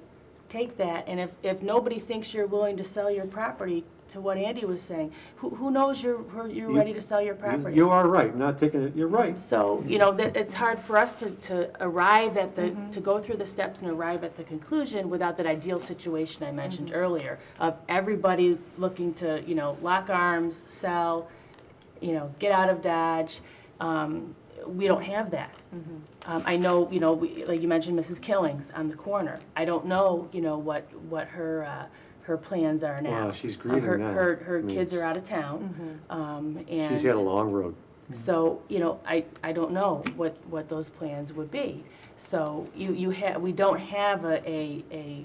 take that, and if nobody thinks you're willing to sell your property, to what Andy was saying, who knows you're ready to sell your property? You are right, not taking it, you're right. So, you know, that it's hard for us to arrive at the, to go through the steps and arrive at the conclusion without that ideal situation I mentioned earlier, of everybody looking to, you know, lock arms, sell, you know, get out of Dodge. We don't have that. I know, you know, like you mentioned, Mrs. Killings on the corner. I don't know, you know, what her plans are now. Well, she's grieving Her- now. Her I mean, kids are it's- out of town, and. She's had a long road. So, you know, I don't know what those plans would be. So we don't have a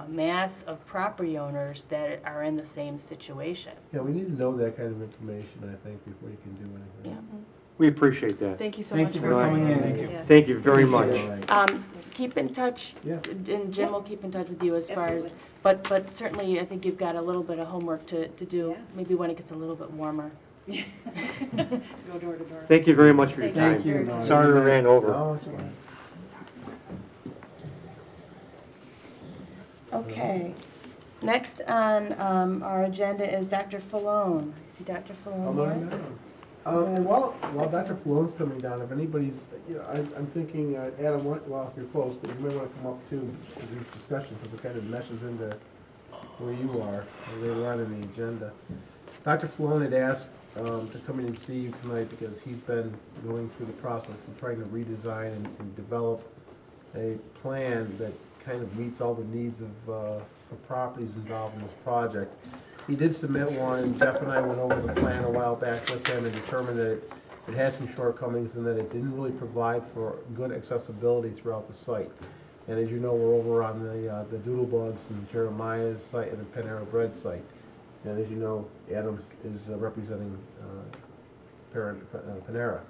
mass of property owners that are in the same situation. Yeah, we need to know that kind of information, I think, before you can do anything. Yeah. We appreciate that. Thank you so Thank much you for for coming coming in. in. Thank Yes. Thank you very much. All right. Keep in touch, Yeah. and Jim will keep in touch with you as far as, Absolutely. but certainly I think you've got a little bit of homework to do, Yeah. maybe when it gets a little bit warmer. Go door to door. Thank you very much for your Thank time. you. Very Sorry we ran over. No, it's fine. Okay. Next on our agenda is Dr. Falone. I see Dr. Come Falone on here. down. And while Dr. Falone's coming down, if anybody's, you know, I'm thinking, Adam, well, you're close, but you may want to come up too to this discussion, because it kind of meshes into where you are, later on in the agenda. Dr. Falone had asked to come in and see you tonight, because he's been going through the process of trying to redesign and develop a plan that kind of meets all the needs of the properties involved in this project. He did submit one, and Jeff and I went over the plan a while back with him and determined that it had some shortcomings and that it didn't really provide for good accessibility throughout the site. And as you know, we're over on the Doodlebugs and Jeremiah's site and the Panera Bread site. And as you know, Adam is representing Panera.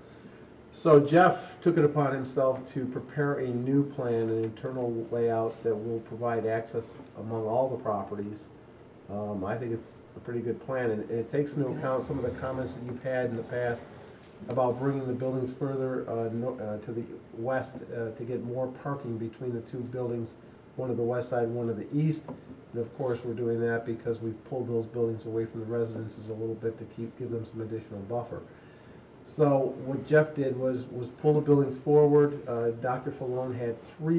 So Jeff took it upon himself to prepare a new plan, an internal layout that will provide access among all the properties. I think it's a pretty good plan, and it takes into account some of the comments that you've had in the past about bringing the buildings further to the west to get more parking between the two buildings, one to the west side, one to the east. And of course, we're doing that because we've pulled those buildings away from the residences a little bit to give them some additional buffer. So what Jeff did was pull the buildings forward. Dr. Falone had he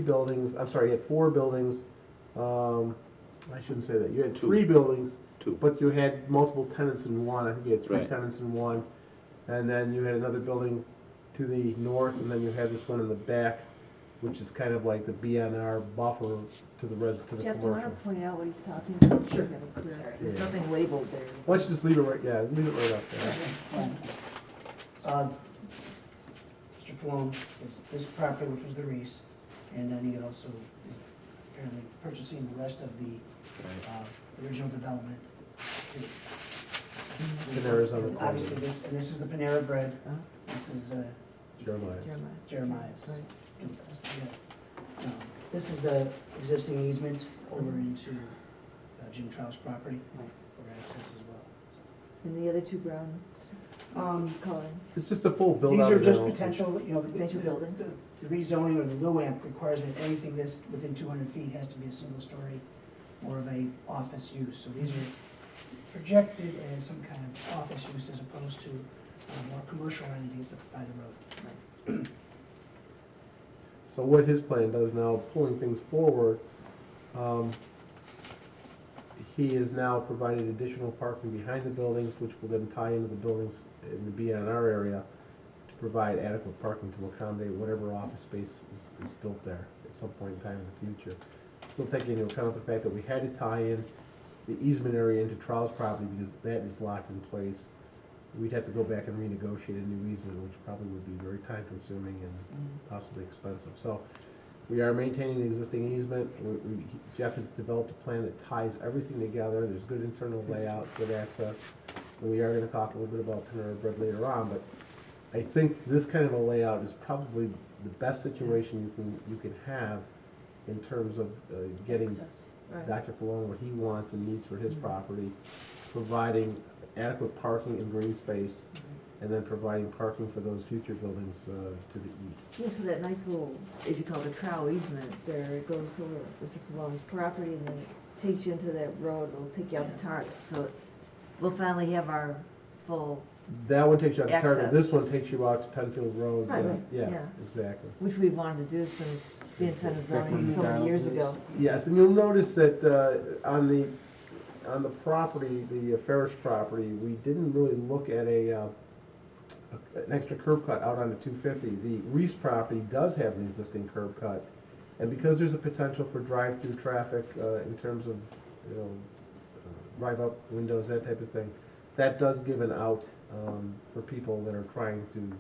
had 4 buildings. I shouldn't say that. You had 3 buildings, but you had multiple tenants in one. I think you had 3 tenants in one. And then you had another building to the north, and then you had this one in the back, which is kind of like the BNR buffer to the Jeff, do you want commercial. to point out what he's talking about? Sure. There's Yeah. nothing labeled there. Why don't you just leave it right up there. Mr. Falone, it's this property, which was the Reese, and then he also is apparently purchasing the rest of the original development. Panera's on the And corner. obviously this is the Panera Bread, Oh. this is Jeremiah's. Jeremiah's. Right. Yeah. This is the existing easement over into Jim Trout's property for access as well. And the other two brown coloring? It's just a full build These out. are just analysis. potential, Potential building. the rezoning or the LUAMP requires that anything this within 200 feet has to be a single story or of a office use. So these are projected as some kind of office use as opposed to more commercial entities by the road. So what his plan does now, pulling things forward, he is now providing additional parking behind the buildings, which will then tie into the buildings and be on our area to provide adequate parking to accommodate whatever office space is built there at some point in time in the future. Still taking into account the fact that we had to tie in the easement area into Trout's property because that is locked in place. We'd have to go back and renegotiate a new easement, which probably would be very time consuming and possibly expensive. So we are maintaining the existing easement. Jeff has developed a plan that ties everything together. There's good internal layout, good access. And we are going to talk a little bit about Panera Bread later on, but I think this kind of a layout is probably the best situation you can have in terms of getting Access, right. Dr. Falone what he wants and needs for his property, providing adequate parking and green space, and then providing parking for those future buildings to the east. Yeah, so that nice little, as you call it, trowel easement there, it goes over Mr. Pavlone's property and then it takes you into that road, it'll take you out to Target. So we'll finally have our full, That one takes you out to Target. Access. This one takes you out to Penfield Road. Right, right, Yeah, yeah. exactly. which we wanted to do since the incentive Back when zoning so many years McDonald's ago. Yes, and you'll notice that on the property, the Ferris property, we didn't really look at an extra curb cut out on the 250. The Reese property does have an existing curb cut, and because there's a potential for drive-through traffic in terms of, drive-up windows, that type of thing, that does give an out for people that are trying to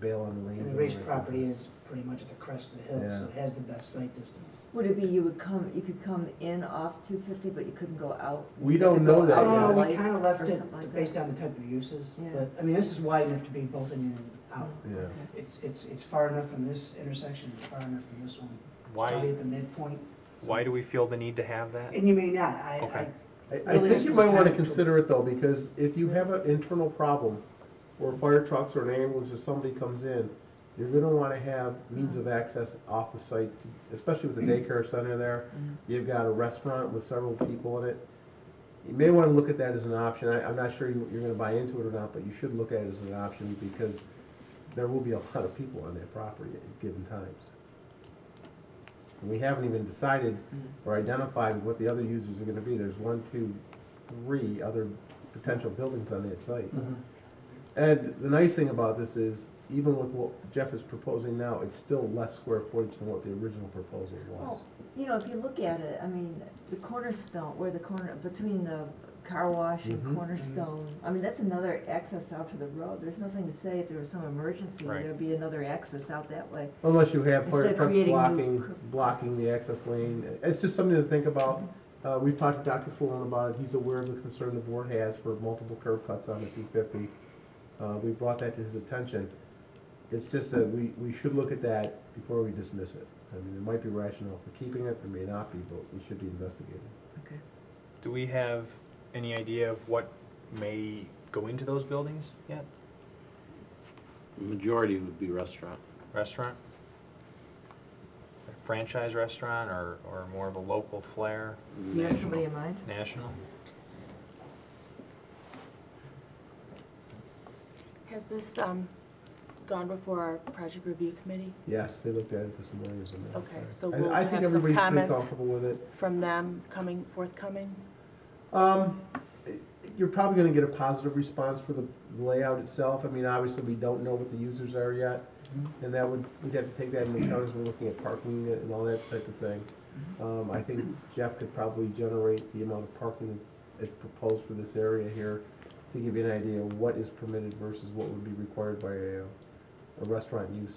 bail on the lanes. And the and race all that property business. is pretty much at the crest of the hill, so Yeah. it has the best sight distance. Would it be you could come in off 250, but you couldn't go out? We You had don't to know go that out yet. on the We light kind of left or it something like based that? on the type of uses, Yeah. but, I mean, this is wide enough to be both in and out. Yeah. Okay. It's far enough from this intersection, it's far enough from this one. Probably Why, at the midpoint. why do we feel the need to have that? And you may not, Okay. I Really, think this you was might want to kind of- consider it though, because if you have an internal problem where fire trucks or an ambulance or somebody comes in, you're gonna want to have means of access off the site, especially with the daycare center there. You've got a restaurant with several people in it. You may want to look at that as an option. I'm not sure you're gonna buy into it or not, but you should look at it as an option because there will be a lot of people on that property at given times. And we haven't even decided or identified what the other users are gonna be. There's 1, 2, 3 other potential buildings on that site. And the nice thing about this is, even with what Jeff is proposing now, it's still less square footage than what the original proposal was. Well, if you look at it, I mean, the cornerstone, where the corner, between the car wash and Mhm. cornerstone, I mean, that's another access out to the road. There's nothing to say if there was some emergency, Right. there'd be another access out that way. Unless you have fire Instead of trucks creating new blocking the access lane. It's just something to think about. We've talked to Dr. Fullen about it. He's aware of the concern the board has for multiple curb cuts on the 250. We brought that to his attention. It's just that we should look at that before we dismiss it. I mean, there might be rationale for keeping it, there may not be, but we should be investigating. Okay. Do we have any idea of what may go into those buildings yet? The majority would be restaurant. Restaurant? A franchise restaurant or more of a local flair, Do you have somebody in mind? national? Has this gone before our project review committee Yes, they looked at it this morning as a matter of Okay, fact. so And we'll I have think some everybody's pretty comments. comfortable with it. from them forthcoming? You're probably gonna get a positive response for the layout itself. I mean, obviously, we don't know what the users are yet. And we'd have to take that into account as we're looking at parking and all that type of thing. I think Jeff could probably generate the amount of parking that's proposed for this area here to give you an idea of what is permitted versus what would be required by a restaurant use.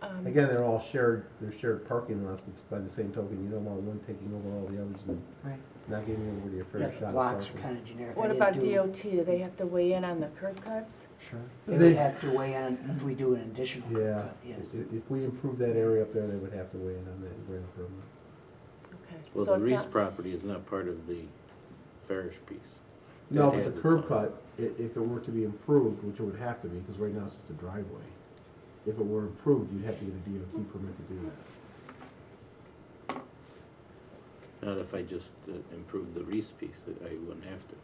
Again, they're all shared, they're shared parking lots, but by the same token, you don't want one taking over all the others and Right. not giving everybody a Yeah, fair the shot at blocks are parking. kind of generic. I What didn't about do- DOT? Do they have to weigh in on the curb cuts? Sure. They They- would have to weigh in if we do an additional curb Yeah, cut, yes. if we improve that area up there, they would have to weigh in on that and grant a permit. Okay. Well, So the it's Reese not- property is not part of the Farish piece. No, It but has the its curb own. cut, if it were to be improved, which it would have to be, because right now it's just a driveway. If it were improved, you'd have to get a DOT permit to do that. Not if I just improved the Reese piece, I wouldn't have to.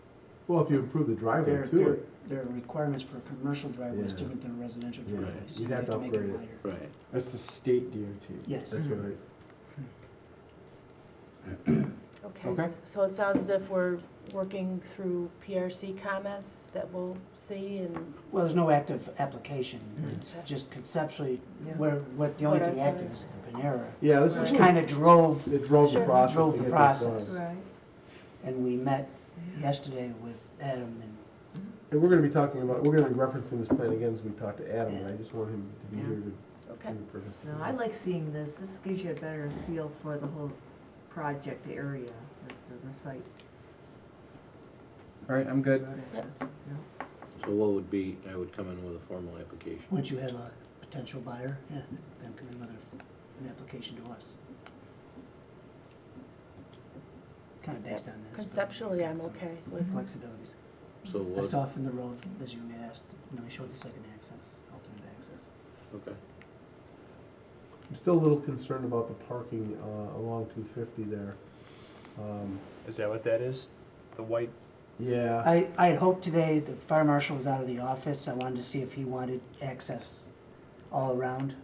Well, if you improve the driveway There, to there, it, there are requirements for a commercial driveway is Yeah. different than a residential Yeah. driveway. so You'd you have to make it upgrade it. wider. Right. That's the state DOT. Yes. that's right. Okay, Okay. so it sounds as if we're working through PRC comments that we'll see and, Well, there's no active application. It's Okay. just conceptually, Yeah. what the only What thing are- active is the Panera, Yeah, this which was, kind of drove, it drove the Sure. process Drove to the get this process. done. right, and we met yesterday with Adam and And we're gonna be talking about, we're gonna be referencing this plan again as we talk to Adam, and I just want him to be Yeah. here to okay. do the purpose. of No, I this. like seeing this. This gives you a better feel for the whole project area, the site. All right, I'm good. road access, yeah. So what would be, I would come in with a formal application. once you have a potential buyer, yeah, then come in with an application to us. Kind of based on this. but Conceptually, we've got I'm some okay with, Flexibilities. So I what, softened the road as you asked, and then we showed the second access, alternate access. okay. I'm still a little concerned about the parking, along 250 there. Is that what that is? The white, Yeah, I had hoped today, the fire marshal was out of the office, I wanted to see if he wanted access all around.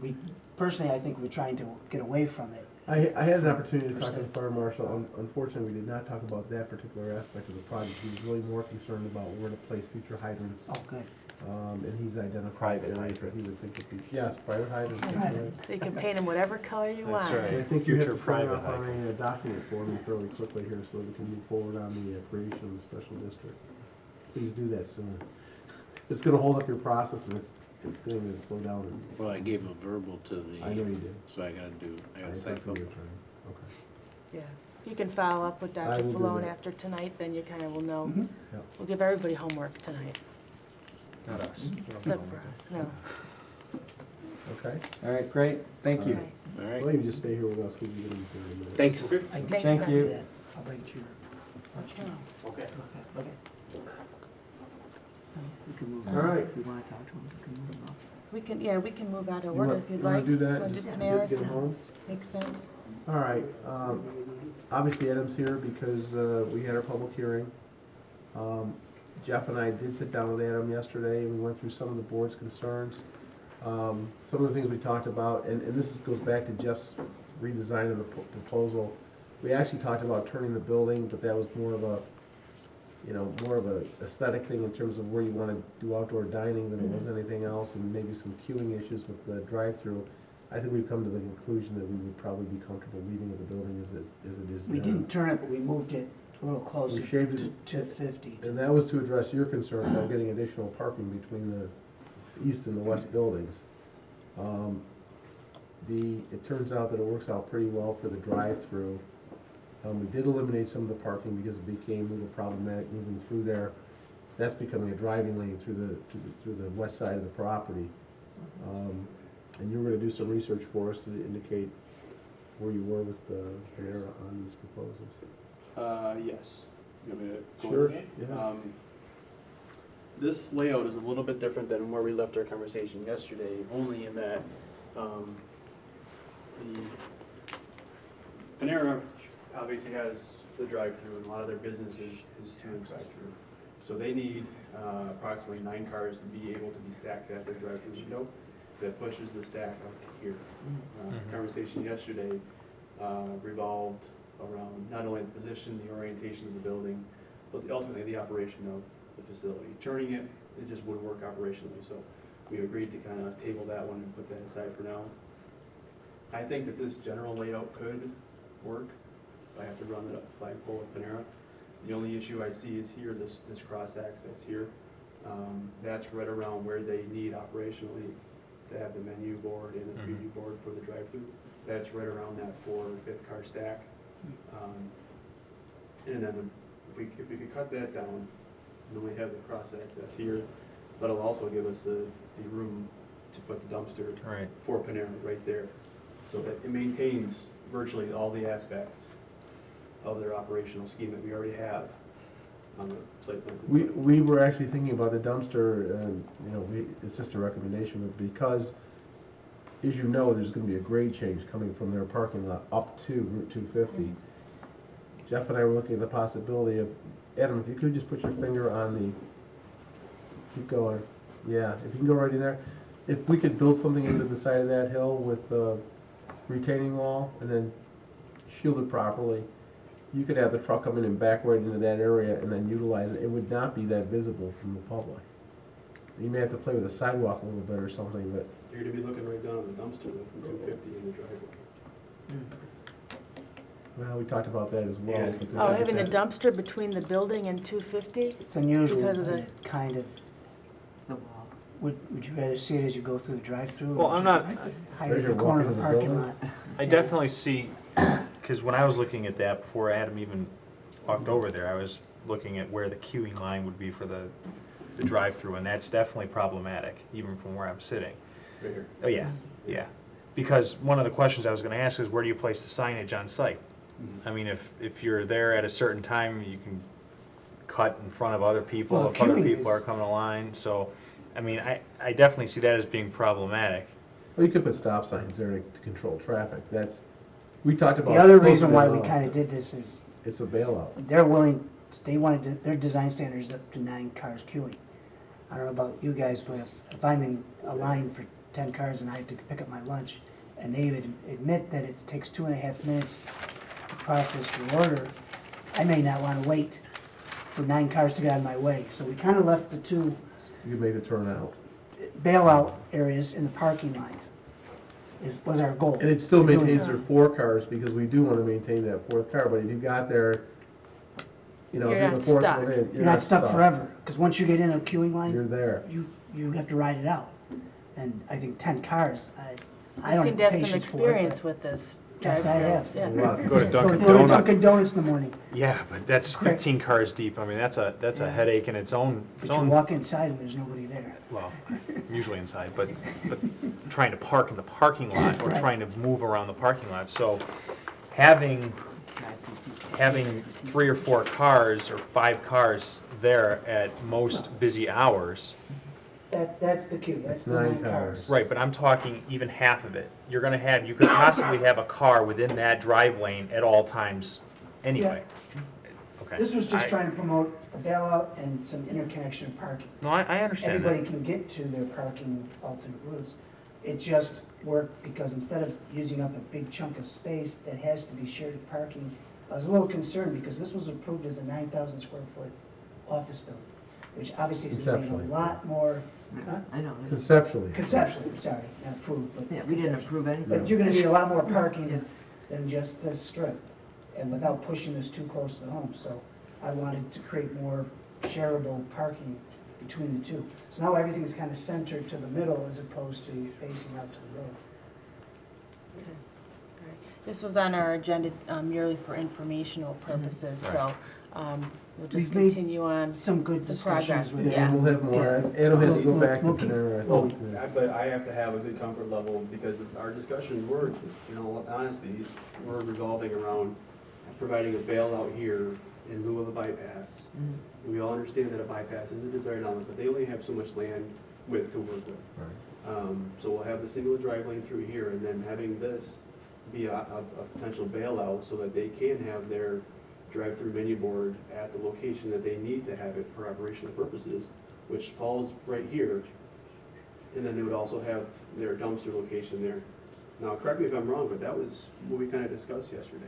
We, personally, I think we're trying to get away from it. I had an opportunity to talk to the Percent. fire marshal. Unfortunately, we did not talk about that particular aspect of the project. He was really more concerned about where to place future hydrants. Oh, good. And he's identified Private areas that he hydrants. would think would be, yes, private hydrants, that's Private. right. you can paint them whatever color you That's want. right. And I think you have Future to sign private off on hydrant. a document for me fairly quickly here so we can move forward on the creation of the special district. Please do that soon. It's gonna hold up your process and it's going to slow down. And Well, I gave a verbal to the. I know you did. So I gotta I sign think something. you're trying. Okay. Yeah. You can follow up with I Dr. will do Falone that. after tonight, then you kind of will know. Mhm. Yep. We'll give everybody homework tonight, not us. except for us, no. Okay. All right, great, thank you. Okay. All Well, right. you can just stay here with us because you're gonna be here in a minute. Thanks. I can Thank do you. that. I'll bring it to your lunchtime. Okay. Okay. We can move All on. right. If you wanna talk to them, we can move on. We can, yeah, we can move out of You order want- if you'd you wanna like. do that? Wanna do Just Panera get since home? it makes sense? All right, obviously Adam's here because we had our public hearing. Jeff and I did sit down with Adam yesterday and we went through some of the board's concerns. Some of the things we talked about, and this goes back to Jeff's redesign of the proposal. We actually talked about turning the building, but that was more of a, more of a aesthetic thing in terms of where you want to do outdoor dining than it was anything else, and maybe some queuing issues with the drive-through. I think we've come to the conclusion that we would probably be comfortable leaving the building as it is now. We didn't turn it, but we moved it a little closer We shaved to it. 50. And that was to address your concern about getting additional parking between the east and the west buildings. It turns out that it works out pretty well for the drive-through. We did eliminate some of the parking because it became a little problematic moving through there. That's becoming a driving lane through the west side of the property. And you were gonna do some research for us to indicate where you were with Panera on these proposals. Yes. You want me to go Sure, into it? yeah. This layout is a little bit different than where we left our conversation yesterday, only in that the Panera obviously has the drive-through, and a lot of their business is to the drive-through. So they need approximately 9 cars to be able to be stacked at their drive-through window. That pushes the stack up to here. Conversation yesterday revolved around not only the position, the orientation of the building, but ultimately the operation of the facility. Turning it, it just wouldn't work operationally, so we agreed to kind of table that one and put that aside for now. I think that this general layout could work. If I have to run it up the flagpole with Panera. The only issue I see is here, this cross access here. That's right around where they need operationally to have the menu board and the preview board for the drive-through. That's right around that 4 or 5th car stack. And then if we could cut that down, and then we have the cross access here, that'll also give us the room to put the dumpster Right. for Panera right there. So that it maintains virtually all the aspects of their operational scheme that we already have on the site plans. We were actually thinking about the dumpster, and, it's just a recommendation, but because, as you know, there's gonna be a grade change coming from their parking lot up to Route 250. Jeff and I were looking at the possibility of, Adam, if you could just put your finger on the, keep going, yeah, if you can go right in there. If we could build something into the side of that hill with a retaining wall and then shield it properly, you could have the truck come in and back right into that area and then utilize it. It would not be that visible from the public. You may have to play with the sidewalk a little bit or something, but You're gonna be looking right down at the dumpster though, from 250 in the driveway. well, we talked about that as well. Yeah. but Oh, having the dumpster between the building and 250? It's unusual, Because but of the- it kind of, The wall. would you rather see it as you go through the drive-through? or Well, would I'm you not- like to hide As it in you're the corner of walking the in the parking building? lot? I definitely see, because when I was looking at that before Adam even walked over there, I was looking at where the queuing line would be for the drive-through, and that's definitely problematic, even from where I'm sitting. Right here. Oh, yeah, yeah. Because one of the questions I was gonna ask is, where do you place the signage on site? I mean, if you're there at a certain time, you can cut in front of other people, Well, if other queuing people are is- coming along, so, I mean, I definitely see that as being problematic. Well, you could put stop signs there to control traffic. We talked about. The other closing reason why that we off. kind of did this is It's a bailout. they're willing, their design standards up to 9 cars queuing. I don't know about you guys, but if I'm in a line for 10 cars and I have to pick up my lunch, and they would admit that it takes 2.5 minutes to process your order, I may not want to wait for 9 cars to get out of my way. So we kind of left the 2 You could make it turn out. bailout areas in the parking lines, was our goal. And it still We're doing maintains that. their 4 cars, because we do want to maintain that 4th car, but if you got there, if You're you're the not 4th stuck. one in, You're not stuck forever, because once you get in a queuing line, You're there. you have to ride it out. And I think 10 cars, I You don't seem to have have some patience for it. experience with this. Yes, I drive-through. have. Yeah. A lot. Go to Dunkin' Go to Donuts. Dunkin' Donuts in the morning, Yeah, but that's Correct. 15 cars deep. I mean, that's a Yeah. headache in its own. but you walk inside and there's nobody there. Well, usually inside, but trying to park in the parking lot or Right. trying to move around the parking lot. So having 3 or 4 cars or 5 cars there at most busy hours, That's the queue, that's It's the 9 9 cars. cars. right, but I'm talking even half of it. You could possibly have a car within that drive lane at all times anyway. Okay. This was just I- trying to promote a bailout and some interconnection of parking. No, I understand Everybody that. can get to their parking alternate routes. It just worked because instead of using up a big chunk of space that has to be shared parking, I was a little concerned because this was approved as a 9,000 square foot office building, which obviously is going to Conceptually. be a lot more, huh? I know. Conceptually. Conceptually, sorry, not approved, but. Yeah, we didn't conceptually. approve anything. But you're gonna need a lot more parking Yeah. than just this strip, and without pushing this too close to home, so I wanted to create more shareable parking between the two. So now everything's kind of centered to the middle as opposed to facing out to the road. This was on our agenda merely for informational purposes, so we'll just We've made continue on. Some good Some discussions progress, with yeah. And we'll have more. Adam has to go back to We'll keep- Panera. I well, think, yeah. But I have to have a good comfort level because of our discussions were, honestly, we're revolving around providing a bailout here in lieu of a bypass. And we all understand that a bypass is a desired element, but they only have so much land width to work with. Right. So we'll have the single drive lane through here and then having this be a potential bailout so that they can have their drive-through menu board at the location that they need to have it for operational purposes, which falls right here. And then they would also have their dumpster location there. Now, correct me if I'm wrong, but that was what we kind of discussed yesterday.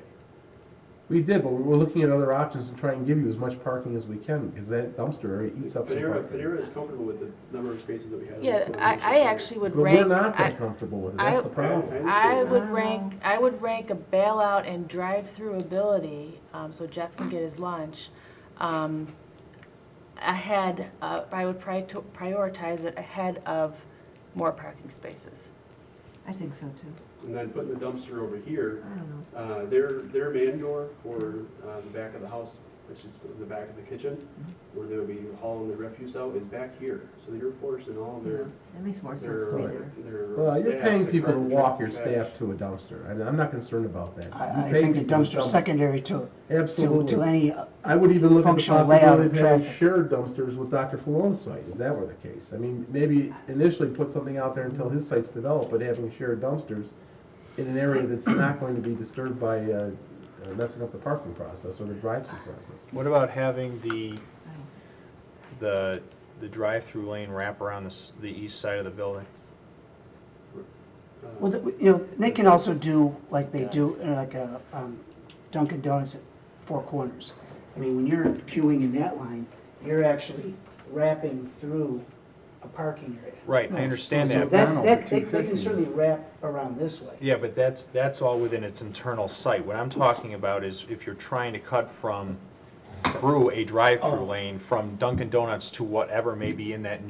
We did, but we're looking at other options to try and give you as much parking as we can, because that dumpster area eats up some parking. Panera is comfortable with the number of spaces that we have. Yeah, I actually would But rank. we're not I- that comfortable with it, I- that's the problem. I would rank a bailout and drive-through ability, so Jeff can get his lunch, ahead, I would prioritize it ahead of more parking spaces. I think so too. And then putting the dumpster over here, I don't know. their man door for the back of the house, which is the back of the kitchen, where they'll be hauling the refuse out, is back here. So you're forcing all Yeah, their, that makes more sense their, to me there. their Well, you're staff paying to people to cart walk your trash. staff to a dumpster. I'm not concerned about that. You I pay think the people to dumpster's dump- secondary to Absolutely. any, I would even look at the functional layout possibility of of having traffic. shared dumpsters with Dr. Falone's site, if that were the case. I mean, maybe initially put something out there until his site's developed, but having shared dumpsters in an area that's not going to be disturbed by messing up the parking process or the drive-through process. What about having the drive-through lane wrap around the east side of the building? well, you know, they can also do like they do, like a Dunkin' Donuts at Four Corners. I mean, when you're queuing in that line, you're actually wrapping through a parking area. Right, I understand So that. they can certainly wrap around this way. Yeah, but that's all within its internal site. What I'm talking about is if you're trying to cut through a drive-through Oh. lane from Dunkin' Donuts to whatever may be in that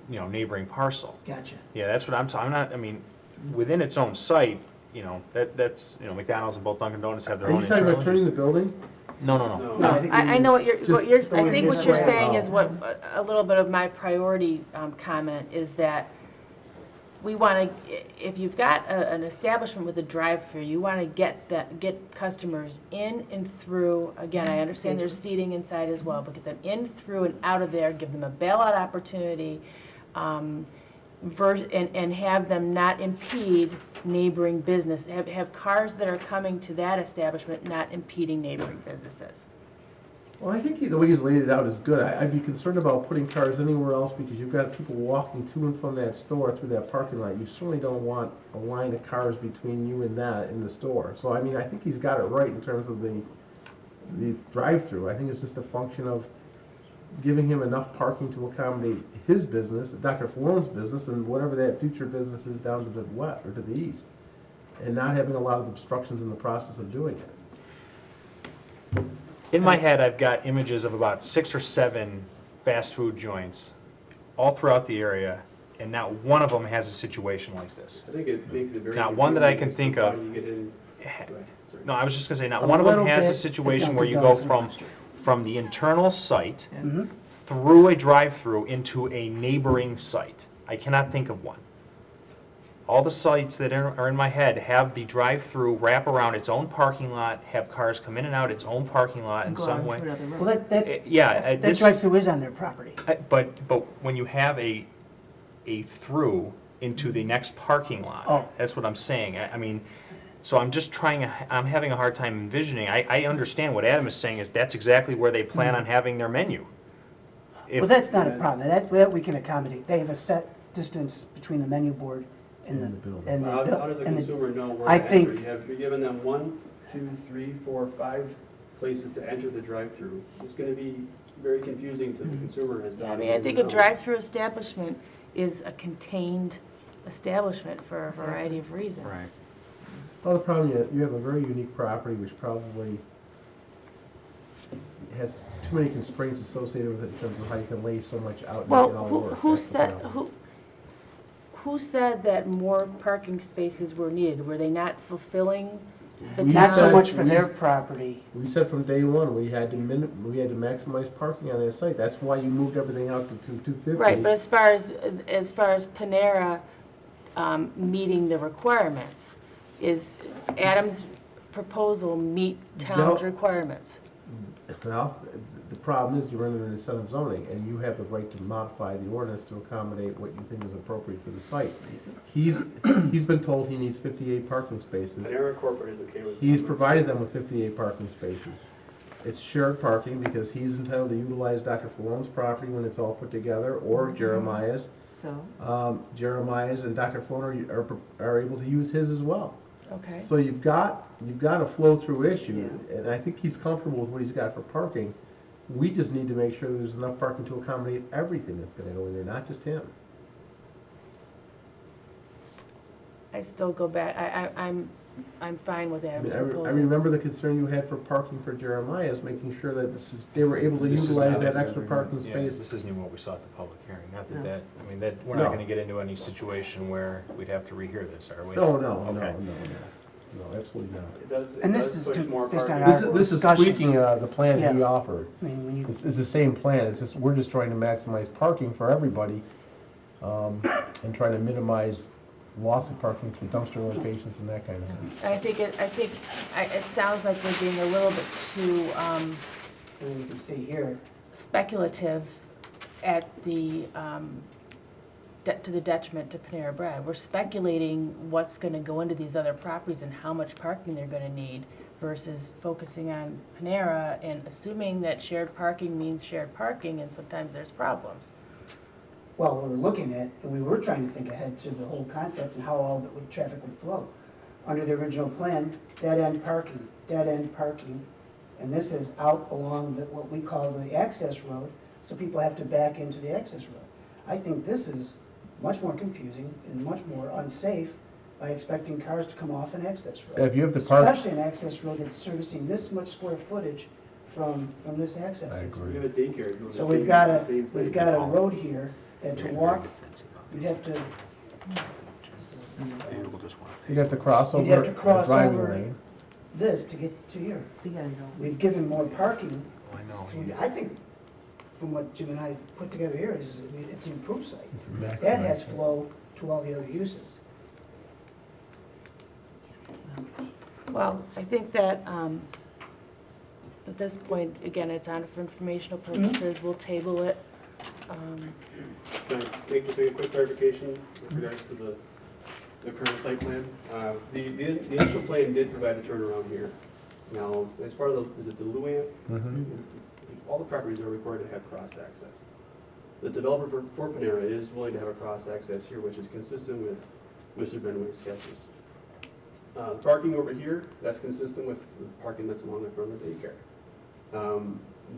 neighboring parcel. Gotcha. Yeah, that's what I mean, within its own site, that's McDonald's and both Dunkin' Donuts have their Are own you talking about turning internal. the building? No. No, I think I know what you're, Just I think what you're this way. saying is what, a little bit of my priority comment is that we want to, if you've got an establishment with a drive-through, you want to get customers in and through. Again, I understand there's seating inside as well, but get them in, through, and out of there, give them a bailout opportunity, and have them not impede neighboring business. Have cars that are coming to that establishment not impeding neighboring businesses. Well, I think the way he's laid it out is good. I'd be concerned about putting cars anywhere else because you've got people walking to and from that store through that parking lot. You certainly don't want a line of cars between you and that in the store. So, I mean, I think he's got it right in terms of the drive-through. I think it's just a function of giving him enough parking to accommodate his business, Dr. Falone's business, and whatever that future business is down to the west or to the east, and not having a lot of obstructions in the process of doing it. In my head, I've got images of about 6 or 7 fast food joints all throughout the area, and not one of them has a situation like this. I think it makes it very. Not one that I can confusing think as to of. how you get in. Go ahead, sorry. No, I was just gonna say, not A one of them little has a bit situation at where you Dunkin' go Donuts and from the internal site Mhm. through a drive-through into a neighboring site. I cannot think of one. All the sites that are in my head have the drive-through wrap around its own parking lot, have cars come in and out its own parking lot in Go some on way. to another road. Well, that This, drive-through is on their property. but when you have a through into the next parking lot, Oh. that's what I'm saying. I mean, so I'm just I'm having a hard time envisioning. I understand what Adam is saying is that's exactly where they plan on having their menu. Well, that's not a problem. That we can accommodate. They have a set distance between the menu board and And the building. and How the, does a and the, consumer know where I to think- enter? You're giving them 1, 2, 3, 4, 5 places to enter the drive-through. It's going to be very confusing to the consumer as to. I mean, I think a drive-through establishment is a contained establishment for a variety of reasons. Right. Well, the problem is you have a very unique property which probably has too many constraints associated with it in terms of how you can lay so much out and make it all Well, work. who That's the said, problem. who said that more parking spaces were needed? Were they not fulfilling the We not so said- much for we- their property. We said from day one, we had to maximize parking on that site. That's why you moved everything out to 250. Right, but as far as Panera meeting the requirements, is Adam's proposal meet town's No. requirements? Well, the problem is you're under an incentive zoning, and you have the right to modify the ordinance to accommodate what you think is appropriate for the site. He's been told he needs 58 parking spaces. Panera Corporate is okay with. He's provided them with 58 parking spaces. It's shared parking because he's entitled to utilize Dr. Falone's property when it's all put together, or Jeremiah's. So, Jeremiah's and Dr. Falone are able to use his as well. Okay. So you've got a flow-through issue, and I think he's comfortable with what he's got for parking. We just need to make sure there's enough parking to accommodate everything that's gonna go in there, not just him. I still go back, I'm fine with I Adam's mean, I proposal. remember the concern you had for parking for Jeremiah's, making sure that they were able to This is utilize not- that extra parking Yeah, space. this isn't even what we saw at the public hearing, not No. that, I mean, that, we're not No. gonna get into any situation where we'd have to rehear this, are we? No, no, no, Okay. no, absolutely not. It does, And it this does is push more based on parking. our- This is discussions. tweaking the plan he Yeah. offered. I mean, when you, It's the same plan, it's just, we're just trying to maximize parking for everybody, and trying to minimize loss of parking through dumpster locations and that kind of thing. I think it sounds like we're being a little bit too and you can see here, speculative at the, to the detriment to Panera Bread. We're speculating what's gonna go into these other properties and how much parking they're gonna need versus focusing on Panera and assuming that shared parking means shared parking, and sometimes there's problems. well, we were looking at, and we were trying to think ahead to the whole concept and how all the traffic would flow. Under the original plan, dead-end parking, and this is out along the, what we call the access road, so people have to back into the access road. I think this is much more confusing and much more unsafe by expecting cars to come off an access road. If you have to park, Especially an access road that's servicing this much square footage from this access. I system. We have a daycare doing the So same, we've got the same thing. we've got a road here that to walk, you'd have to, you'd have to cross You'd over have to the cross driving over. lane. this to get to here. We gotta go. We've given more parking, Oh, I know. so I think, from what Jim and I put together here, is it's an improved site. It's a That has maximized. flow to all the other uses. Well, I think that, at this point, again, it's on for informational purposes, we'll table it. Can I make a quick clarification with regards to the current site plan? The initial plan did provide a turnaround here. Now, as part of the, is it the Luann? Mhm. All the properties are required to have cross-access. The developer for Panera is willing to have a cross-access here, which is consistent with Mr. Benway's sketches. Parking over here, that's consistent with the parking that's along the front of the daycare.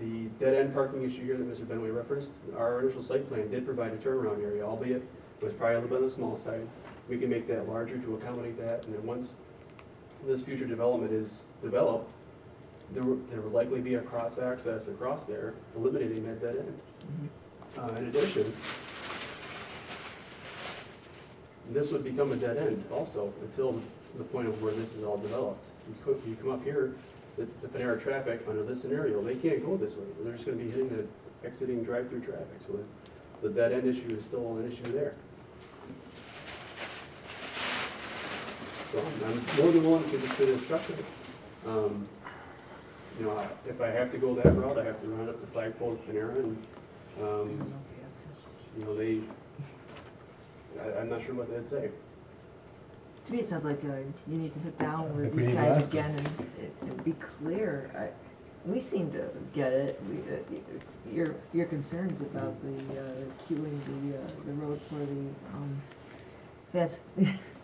The dead-end parking issue here that Mr. Benway referenced, our initial site plan did provide a turnaround area, albeit it was probably a little bit on the small side. We can make that larger to accommodate that, and then once this future development is developed, there will likely be a cross-access across there, eliminating that dead end. In addition, this would become a dead end also until the point of where this is all developed. You come up here, the Panera traffic under this scenario, they can't go this way. They're just going to be hitting the exiting drive-through traffic. So the dead end issue is still an issue there. So I'm more than willing to discuss it. You know, if I have to go that route, I have to run up the flagpole of Panera and, you know, I'm not sure what they'd say. To me, it sounds like you need to sit down think with we these need to guys ask them. again and be clear. We seem to get it. Your concerns about the queuing the road for the fast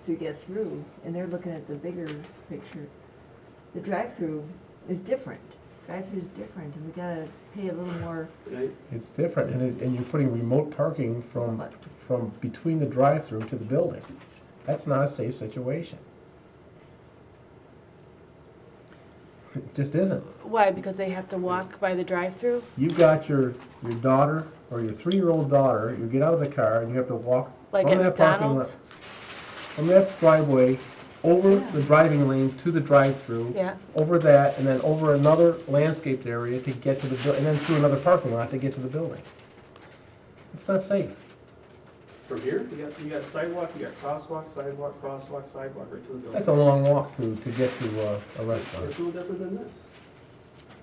to get through, and they're looking at the bigger picture. The drive-through is different. Drive-through is different, and we gotta pay a little more. Right? It's different, and you're putting remote parking from between the drive-through to the building. That's not a safe situation. It just isn't. Why, because they have to walk by the drive-through? You've got your daughter, or your 3-year-old daughter, you get out of the car and you have to walk Like from at that parking lot, McDonald's? from that driveway, over Yeah. the driving lane to the drive-through, Yeah. over that, and then over another landscaped area to get to the, and then through another parking lot to get to the building. It's not safe. From here, you got sidewalk, you got crosswalk, sidewalk, crosswalk, sidewalk, right to the building. That's a long walk to get to a It's restaurant. a little different than this.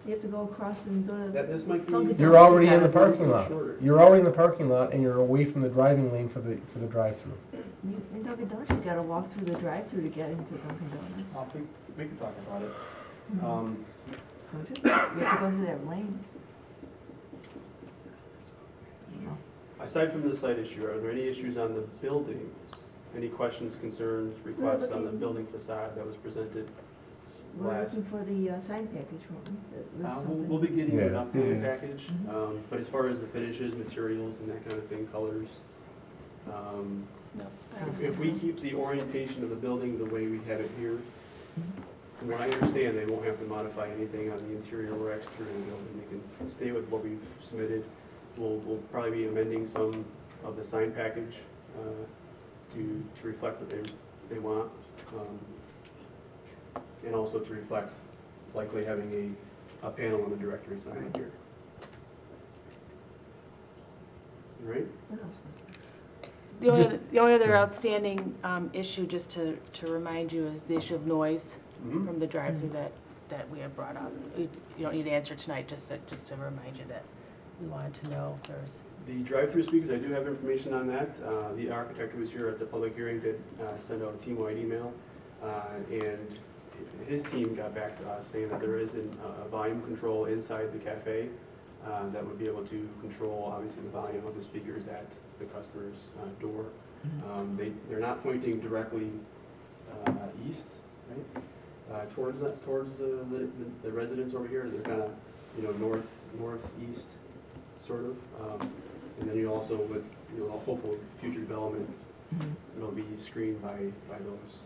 You have to go across and go to. This might be. Dunkin' You're Donuts. already in the gotta go parking lot. shorter. You're already in the parking lot, and you're away from the driving lane for the drive-through. In Dunkin' Donuts, you gotta walk through the drive-through to get into Dunkin' Donuts. We can talk about it. Don't you? You have to go through that lane. You know. Aside from the site issue, are there any issues on the building? Any questions, concerns, requests on the looking- building facade that was presented We're last? looking for the sign package, won't we? That was something- We'll be getting you an Yeah. updated Yeah. package, Mhm. but as far as the finishes, materials, and that kind of thing, colors, No. I don't if think we so. keep the orientation of the building the way we have it here, From what I understand, they won't have to modify anything on the interior or exterior of the building. They can stay with what we've submitted. We'll probably be amending some of the sign package to reflect what they want, and also to reflect likely having a panel on the directory sign up here. All right? What else was The only other outstanding issue, just to remind you, is the issue of noise from the drive-through that we had brought up. You don't need to answer tonight, just to remind you that we wanted to know if there's... The drive-through speakers, I do have information on that. The architect who was here at the public hearing did send out a team-wide email, and his team got back to us saying that there is a volume control inside the cafe that would be able to control, obviously, the volume of the speakers at the customer's door. They're not pointing directly east, right, towards the residents over here. They're kind of, northeast, sort of. And then you also, with hopeful future development, it'll be screened by those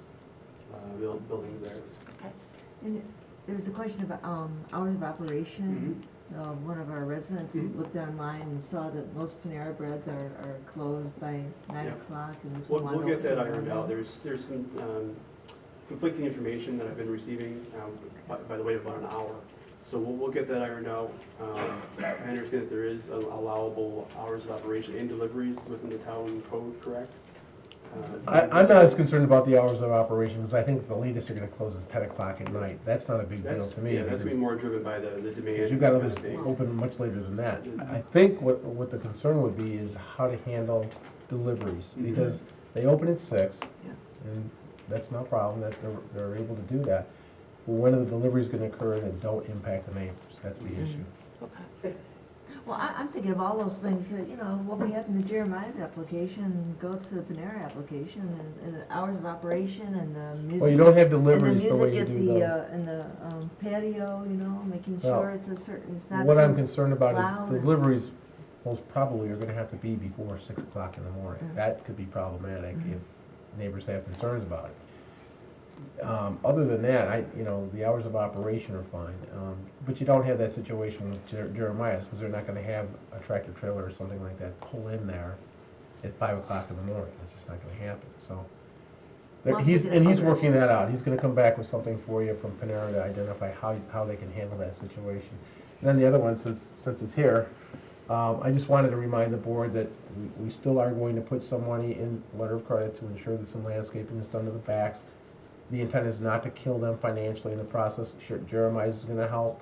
buildings there. Okay. And there was the question about hours of operation. One of our residents looked online and saw that most Panera Breads are closed by 9 o'clock, and this one We'll wanted get that to open ironed out. early. There's some conflicting information that I've been receiving by the way of about an hour. So we'll get that ironed out. I understand that there is allowable hours of operation and deliveries within the town code, correct? I'm not as concerned about the hours of operations. I think the latest they're gonna close is 10 o'clock at night. That's not a big deal to me. Yeah, that's gonna be more driven by the demand. Because you've got others open much later than that. I think what the concern would be is how to handle deliveries, because they open at 6, and that's no problem, that they're able to do that. But when are the deliveries gonna occur that don't impact the neighbors? That's the issue. Okay. Well, I'm thinking of all those things that, what we have in the Jeremiah's application goes to the Panera application, and the hours of operation, and the music. Well, you don't have deliveries the way you And the do music though. in the patio, making Well, sure it's it's not What I'm too concerned about loud. is deliveries most probably are gonna have to be before 6 o'clock in the morning. That could be problematic if neighbors have concerns about it. Other than that, the hours of operation are fine. But you don't have that situation with Jeremiah's, because they're not gonna have a tractor trailer or something like that pull in there at 5 o'clock in the morning. That's just not gonna happen, so. Well, He's thinking of other working that issues. out. He's gonna come back with something for you from Panera to identify how they can handle that situation. And then the other one, since it's here, I just wanted to remind the board that we still are going to put some money in letter of credit to ensure that some landscaping is done to the backs. The intent is not to kill them financially in the process. Sure, Jeremiah's is gonna help.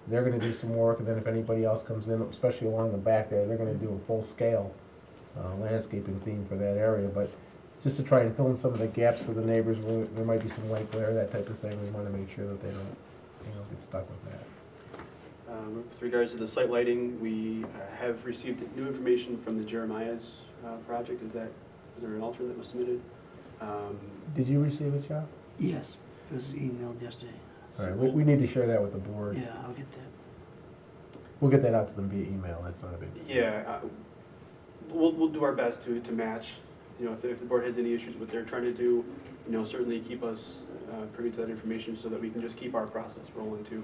They're gonna do some work, and then if anybody else comes in, especially along the back there, they're gonna do a full-scale landscaping theme for that area. But just to try and fill in some of the gaps for the neighbors, where there might be some white glare, that type of thing, we wanna make sure that they don't get stuck with that. With regards to the site lighting, we have received new information from the Jeremiah's project. Is there an alter that was submitted? Did you receive it, John? Yes, it was emailed yesterday. All right, we need to share that with the board. Yeah, I'll get that. We'll get that out to them via email, that's not a big deal. Yeah, we'll do our best to match. If the board has any issues with what they're trying to do, certainly keep us privy to that information so that we can just keep our process rolling too.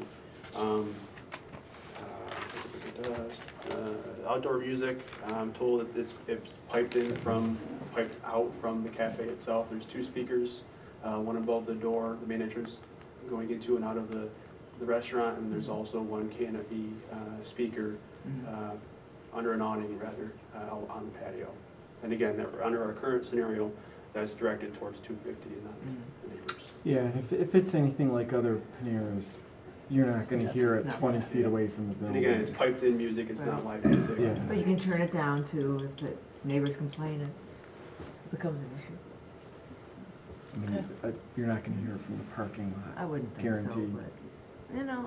Outdoor music, I'm told that it's piped out from the cafe itself. There's 2 speakers, one above the door, the main entrance, going into and out of the restaurant, and there's also one canopy speaker under an awning, rather, out on the patio. And again, under our current scenario, that's directed towards 250 and not the neighbors. Yeah, and if it's anything like other Paneras, you're not gonna hear it Not 20 bad, feet yeah. away from the And building. again, it's piped in music, it's not live music. Yeah. But you can turn it down too, if the neighbors complain, it becomes an issue. I mean, you're not gonna hear it from the parking lot. I wouldn't think so, Guaranteed. but,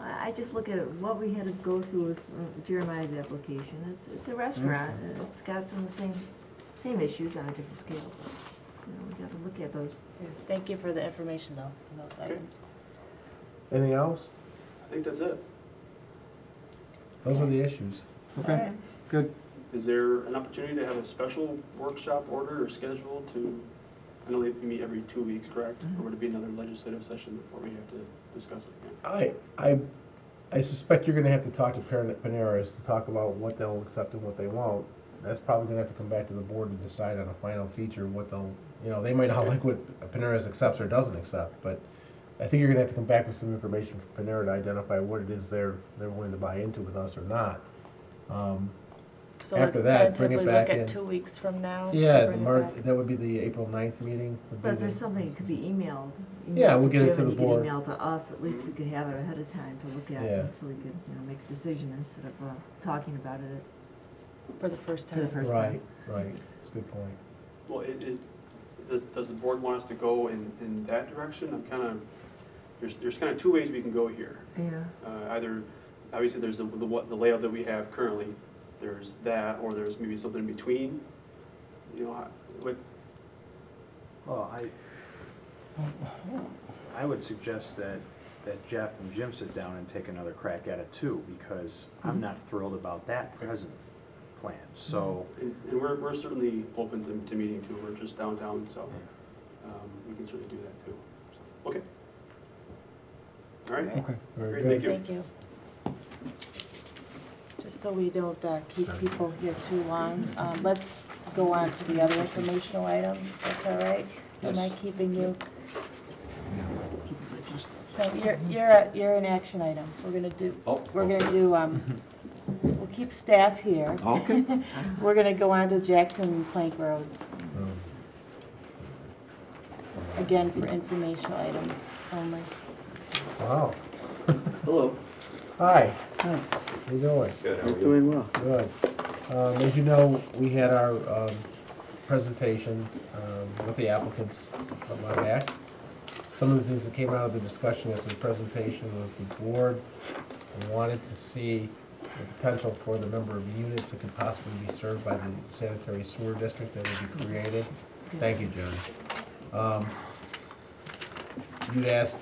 I just look at what we had to go through with Jeremiah's application. It's a restaurant, and it's got some of the same issues on a different scale. We got to look at those. Thank you for the information, though, on those items. Anything else? I think that's it. Those are the issues. Okay, good. Is there an opportunity to have a special workshop order or schedule to I know they meet every 2 weeks, correct? Or would it be another legislative session before we have to discuss it again? I suspect you're gonna have to talk to Panera's to talk about what they'll accept and what they won't. That's probably gonna have to come back to the board to decide on a final feature, what they'll, they might not like what Panera's accepts or doesn't accept, but I think you're gonna have to come back with some information from Panera to identify what it is they're willing to buy into with us or not. So After let's that, bring it tentatively back look in. at 2 weeks from now. to Yeah, bring it back. that would be the April 9th meeting. would be But if the- there's something, it could be emailed. Yeah, emailed we'll get it Jim to and the he could board. Email to us, at least we could have it ahead of time to look at Yeah. it, so we could, make a decision instead of talking about it For the first for the time. first Right, time. right, that's a good point. Well, does the board want us to go in that direction? I'm kind of, there's kind of 2 ways we can go here. Yeah. Either, obviously, there's the layout that we have currently, there's that, or there's maybe something in between. What, Well, I would suggest that Jeff and Jim sit down and take another crack at it too, because I'm not thrilled about that present plan, so. and we're certainly open to meeting too, we're just downtown, so we can certainly do that too. So, okay. All right. Okay, very Great, good. thank you. Thank you. Just so we don't keep people here too long, let's go on to the other informational item. That's all right? Am I keeping you? No, you're an action item. We're gonna do, we'll keep staff here. Okay. We're gonna go on to Jackson and Plank Roads, again for informational item only. Wow. Hello. Hi. How you doing? Good, You're doing well. Good. As you know, we had our presentation with the applicants a while back. Some of the things that came out of the discussion at the presentation was the board wanted to see the potential for the number of units that could possibly be served by the sanitary sewer district that would be created. Thank you, John. You'd asked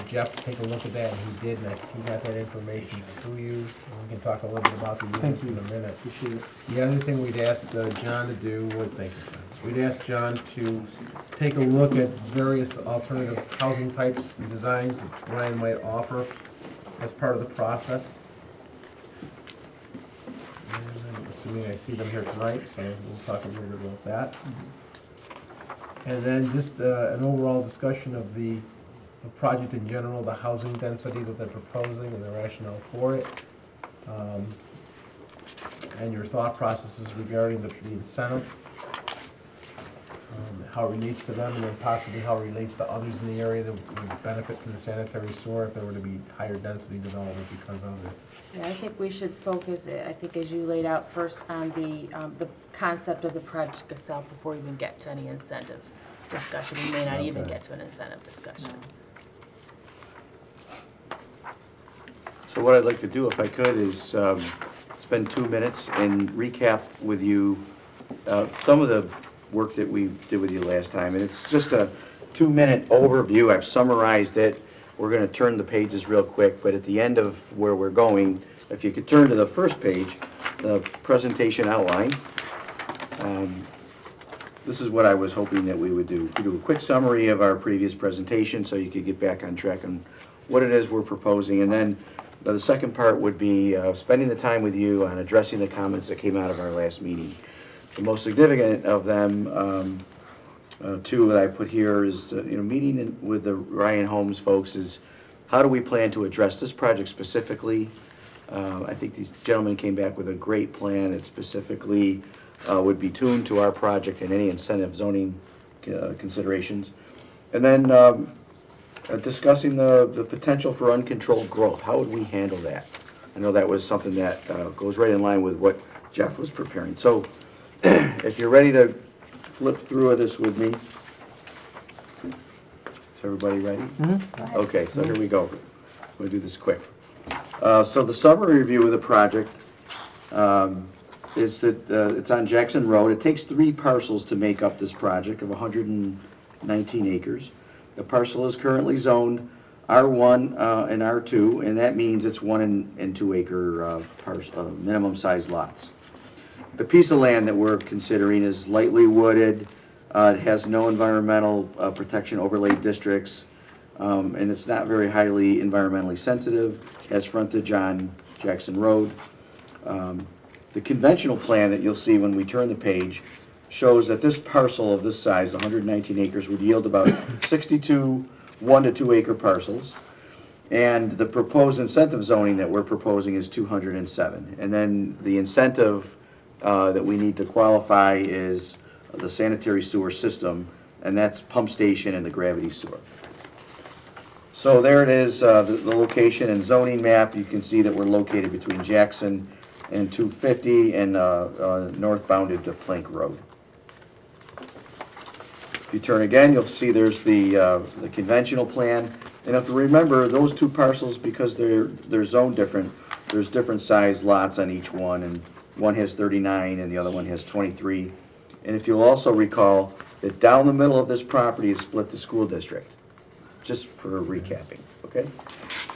Jeff to take a look at that, and he did, and he got that information to you. And we can talk a little bit about the units in a minute. Appreciate it. The other thing we'd asked John to do was, thank you, John. We'd asked John to take a look at various alternative housing types and designs that Ryan might offer as part of the process. And I'm assuming I see them here tonight, so we'll talk a little bit about that. And then just an overall discussion of the project in general, the housing density that they're proposing and the rationale for it. And your thought processes regarding the incentive, how it relates to them, and then possibly how it relates to others in the area that would benefit from the sanitary sewer if there were to be higher density development because of it. Yeah, I think we should focus, I think as you laid out first, on the concept of the project itself before we even get to any incentive discussion. We may not even Okay. get to an incentive discussion. So what I'd like to do, if I could, is spend 2 minutes and recap with you some of the work that we did with you last time. And it's just a 2-minute overview. I've summarized it. We're going to turn the pages real quick, but at the end of where we're going, if you could turn to the first page, the presentation outline. This is what I was hoping that we would do. We do a quick summary of our previous presentation so you could get back on track on what it is we're proposing. And then the second part would be spending the time with you on addressing the comments that came out of our last meeting. The most significant of them, two that I put here is, meeting with the Ryan Homes folks is how do we plan to address this project specifically? I think these gentlemen came back with a great plan that specifically would be tuned to our project and any incentive zoning considerations. And then discussing the potential for uncontrolled growth. How would we handle that? I know that was something that goes right in line with what Jeff was preparing. So if you're ready to flip through this with me. Is everybody ready? Mm-hmm. Okay, so here we go. We'll do this quick. So the summary review of the project is that it's on Jackson Road. It takes 3 parcels to make up this project of 119 acres. The parcel is currently zoned R1 and R2, and that means it's 1 and 2 acre minimum size lots. The piece of land that we're considering is lightly wooded, It has no environmental protection overlay districts, and it's not very highly environmentally sensitive. Has frontage on Jackson Road. The conventional plan that you'll see when we turn the page shows that this parcel of this size, 119 acres, would yield about 62 1 to 2 acre parcels. And the proposed incentive zoning that we're proposing is 207. And then the incentive that we need to qualify is the sanitary sewer system, and that's pump station and the gravity sewer. So there it is, the location and zoning map. You can see that we're located between Jackson and 250 and northbound to Plank Road. If you turn again, you'll see there's the conventional plan. And if you remember, those two parcels, because they're zoned different, there's different size lots on each one, and one has 39 and the other one has 23. And if you'll also recall that down the middle of this property is split the school district, just for recapping, okay?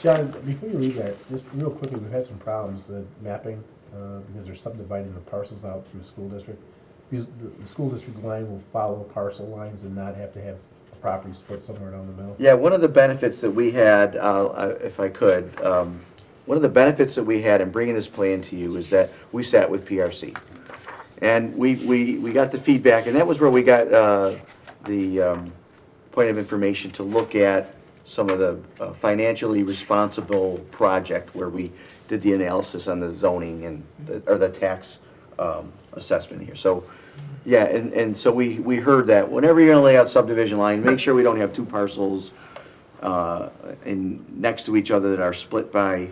John, before you read that, just real quickly, we've had some problems with mapping, because they're subdividing the parcels out through school district. Because the school district line will follow parcel lines and not have to have a property split somewhere down the middle. Yeah, one of the benefits that we had, if I could, one of the benefits that we had in bringing this plan to you is that we sat with PRC. And we got the feedback, and that was where we got the point of information to look at some of the financially responsible project where we did the analysis on the zoning and the tax assessment here. So, yeah, and so we heard that whenever you're gonna lay out subdivision line, make sure we don't have two parcels next to each other that are split by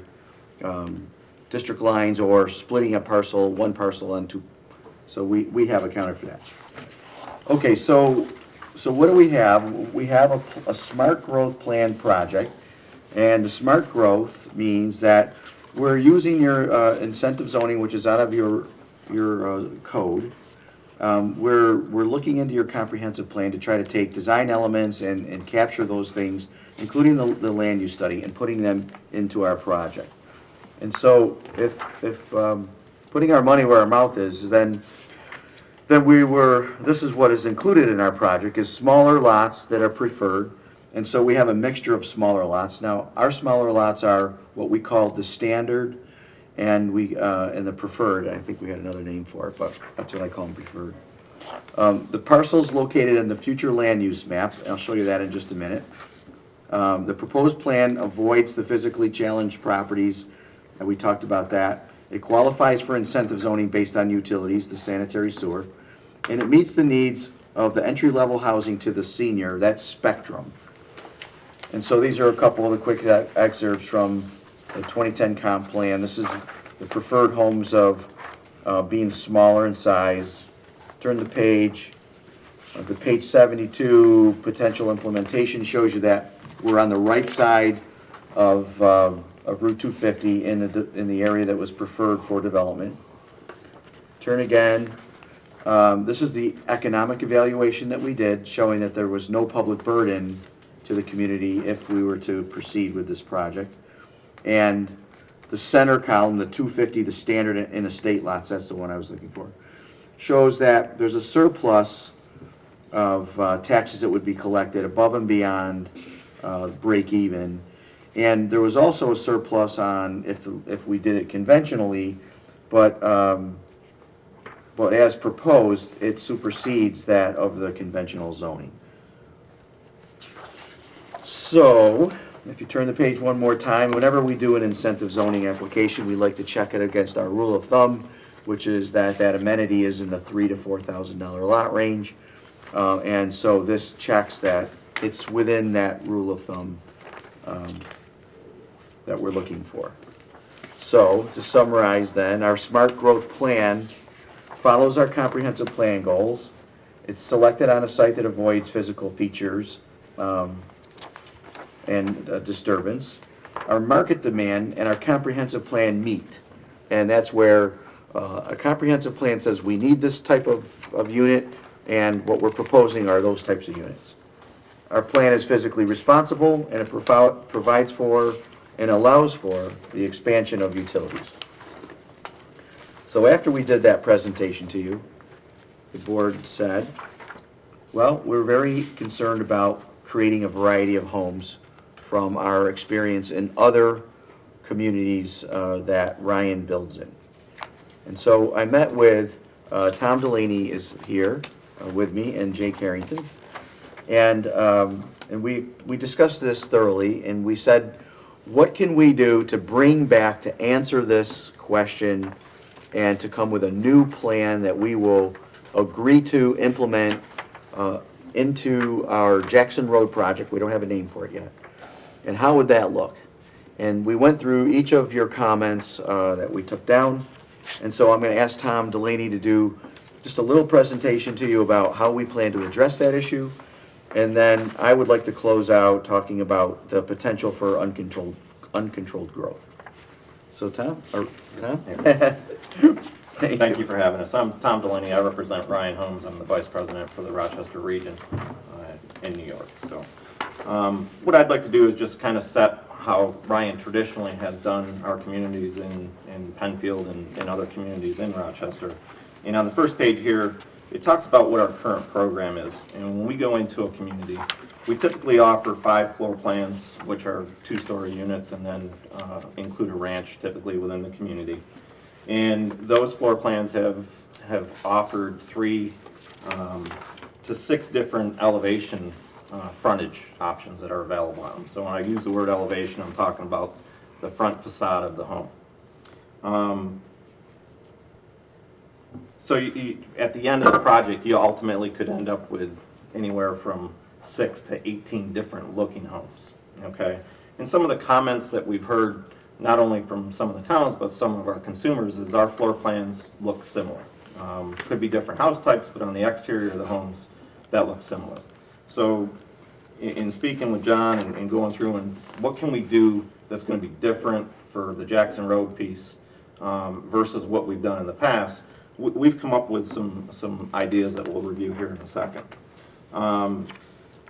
district lines, or splitting a parcel, one parcel on two. So we have accounted for that. Okay, so what do we have? We have a smart growth plan project, and the smart growth means that we're using your incentive zoning, which is out of your code. We're looking into your comprehensive plan to try to take design elements and capture those things, including the land use study, and putting them into our project. And so if putting our money where our mouth is, then this is what is included in our project, is smaller lots that are preferred. And so we have a mixture of smaller lots. Now, our smaller lots are what we call the standard and the preferred. I think we had another name for it, but that's what I call them, preferred. The parcels located in the future land use map, I'll show you that in just a minute. The proposed plan avoids the physically challenged properties, and we talked about that. It qualifies for incentive zoning based on utilities, the sanitary sewer, and it meets the needs of the entry-level housing to the senior, that spectrum. And so these are a couple of the quick excerpts from the 2010 comp plan. This is the preferred homes of being smaller in size. Turn the page. The page 72 potential implementation shows you that we're on the right side of Route 250 in the area that was preferred for development. Turn again. This is the economic evaluation that we did, showing that there was no public burden to the community if we were to proceed with this project. And the center column, the 250, the standard in estate lots, that's the one I was looking for, shows that there's a surplus of taxes that would be collected above and beyond break even. And there was also a surplus on if we did it conventionally, but as proposed, it supersedes that of the conventional zoning. So, if you turn the page one more time, whenever we do an incentive zoning application, we like to check it against our rule of thumb, which is that amenity is in the $3,000 to $4,000 lot range. And so this checks that it's within that rule of thumb that we're looking for. So, to summarize then, our smart growth plan follows our comprehensive plan goals. It's selected on a site that avoids physical features and disturbance. Our market demand and our comprehensive plan meet. And that's where a comprehensive plan says we need this type of unit, and what we're proposing are those types of units. Our plan is physically responsible, and it provides for and allows for the expansion of utilities. So after we did that presentation to you, the board said, Well, we're very concerned about creating a variety of homes from our experience in other communities that Ryan builds in. And so I met with, Tom Delaney is here with me, and Jay Carrington. And we discussed this thoroughly, and we said, what can we do to bring back, to answer this question, and to come with a new plan that we will agree to implement into our Jackson Road project. We don't have a name for it yet. And how would that look? And we went through each of your comments that we took down. And so I'm going to ask Tom Delaney to do just a little presentation to you about how we plan to address that issue. And then I would like to close out talking about the potential for uncontrolled growth. So Tom? Thank you for having us. I'm Tom Delaney. I represent Ryan Homes. I'm the Vice President for the Rochester region in New York. So what I'd like to do is just kind of set how Ryan traditionally has done our communities in Penfield and other communities in Rochester. And on the first page here, it talks about what our current program is. And when we go into a community, we typically offer 5 floor plans, which are 2-story units, and then include a ranch typically within the community. And those floor plans have offered 3 to 6 different elevation frontage options that are available on them. So when I use the word elevation, I'm talking about the front facade of the home. So at the end of the project, you ultimately could end up with anywhere from 6 to 18 different looking homes, okay? And some of the comments that we've heard, not only from some of the towns, but some of our consumers, is our floor plans look similar. Could be different house types, but on the exterior of the homes, that looks similar. So in speaking with John and going through and what can we do that's going to be different for the Jackson Road piece versus what we've done in the past, we've come up with some ideas that we'll review here in a second.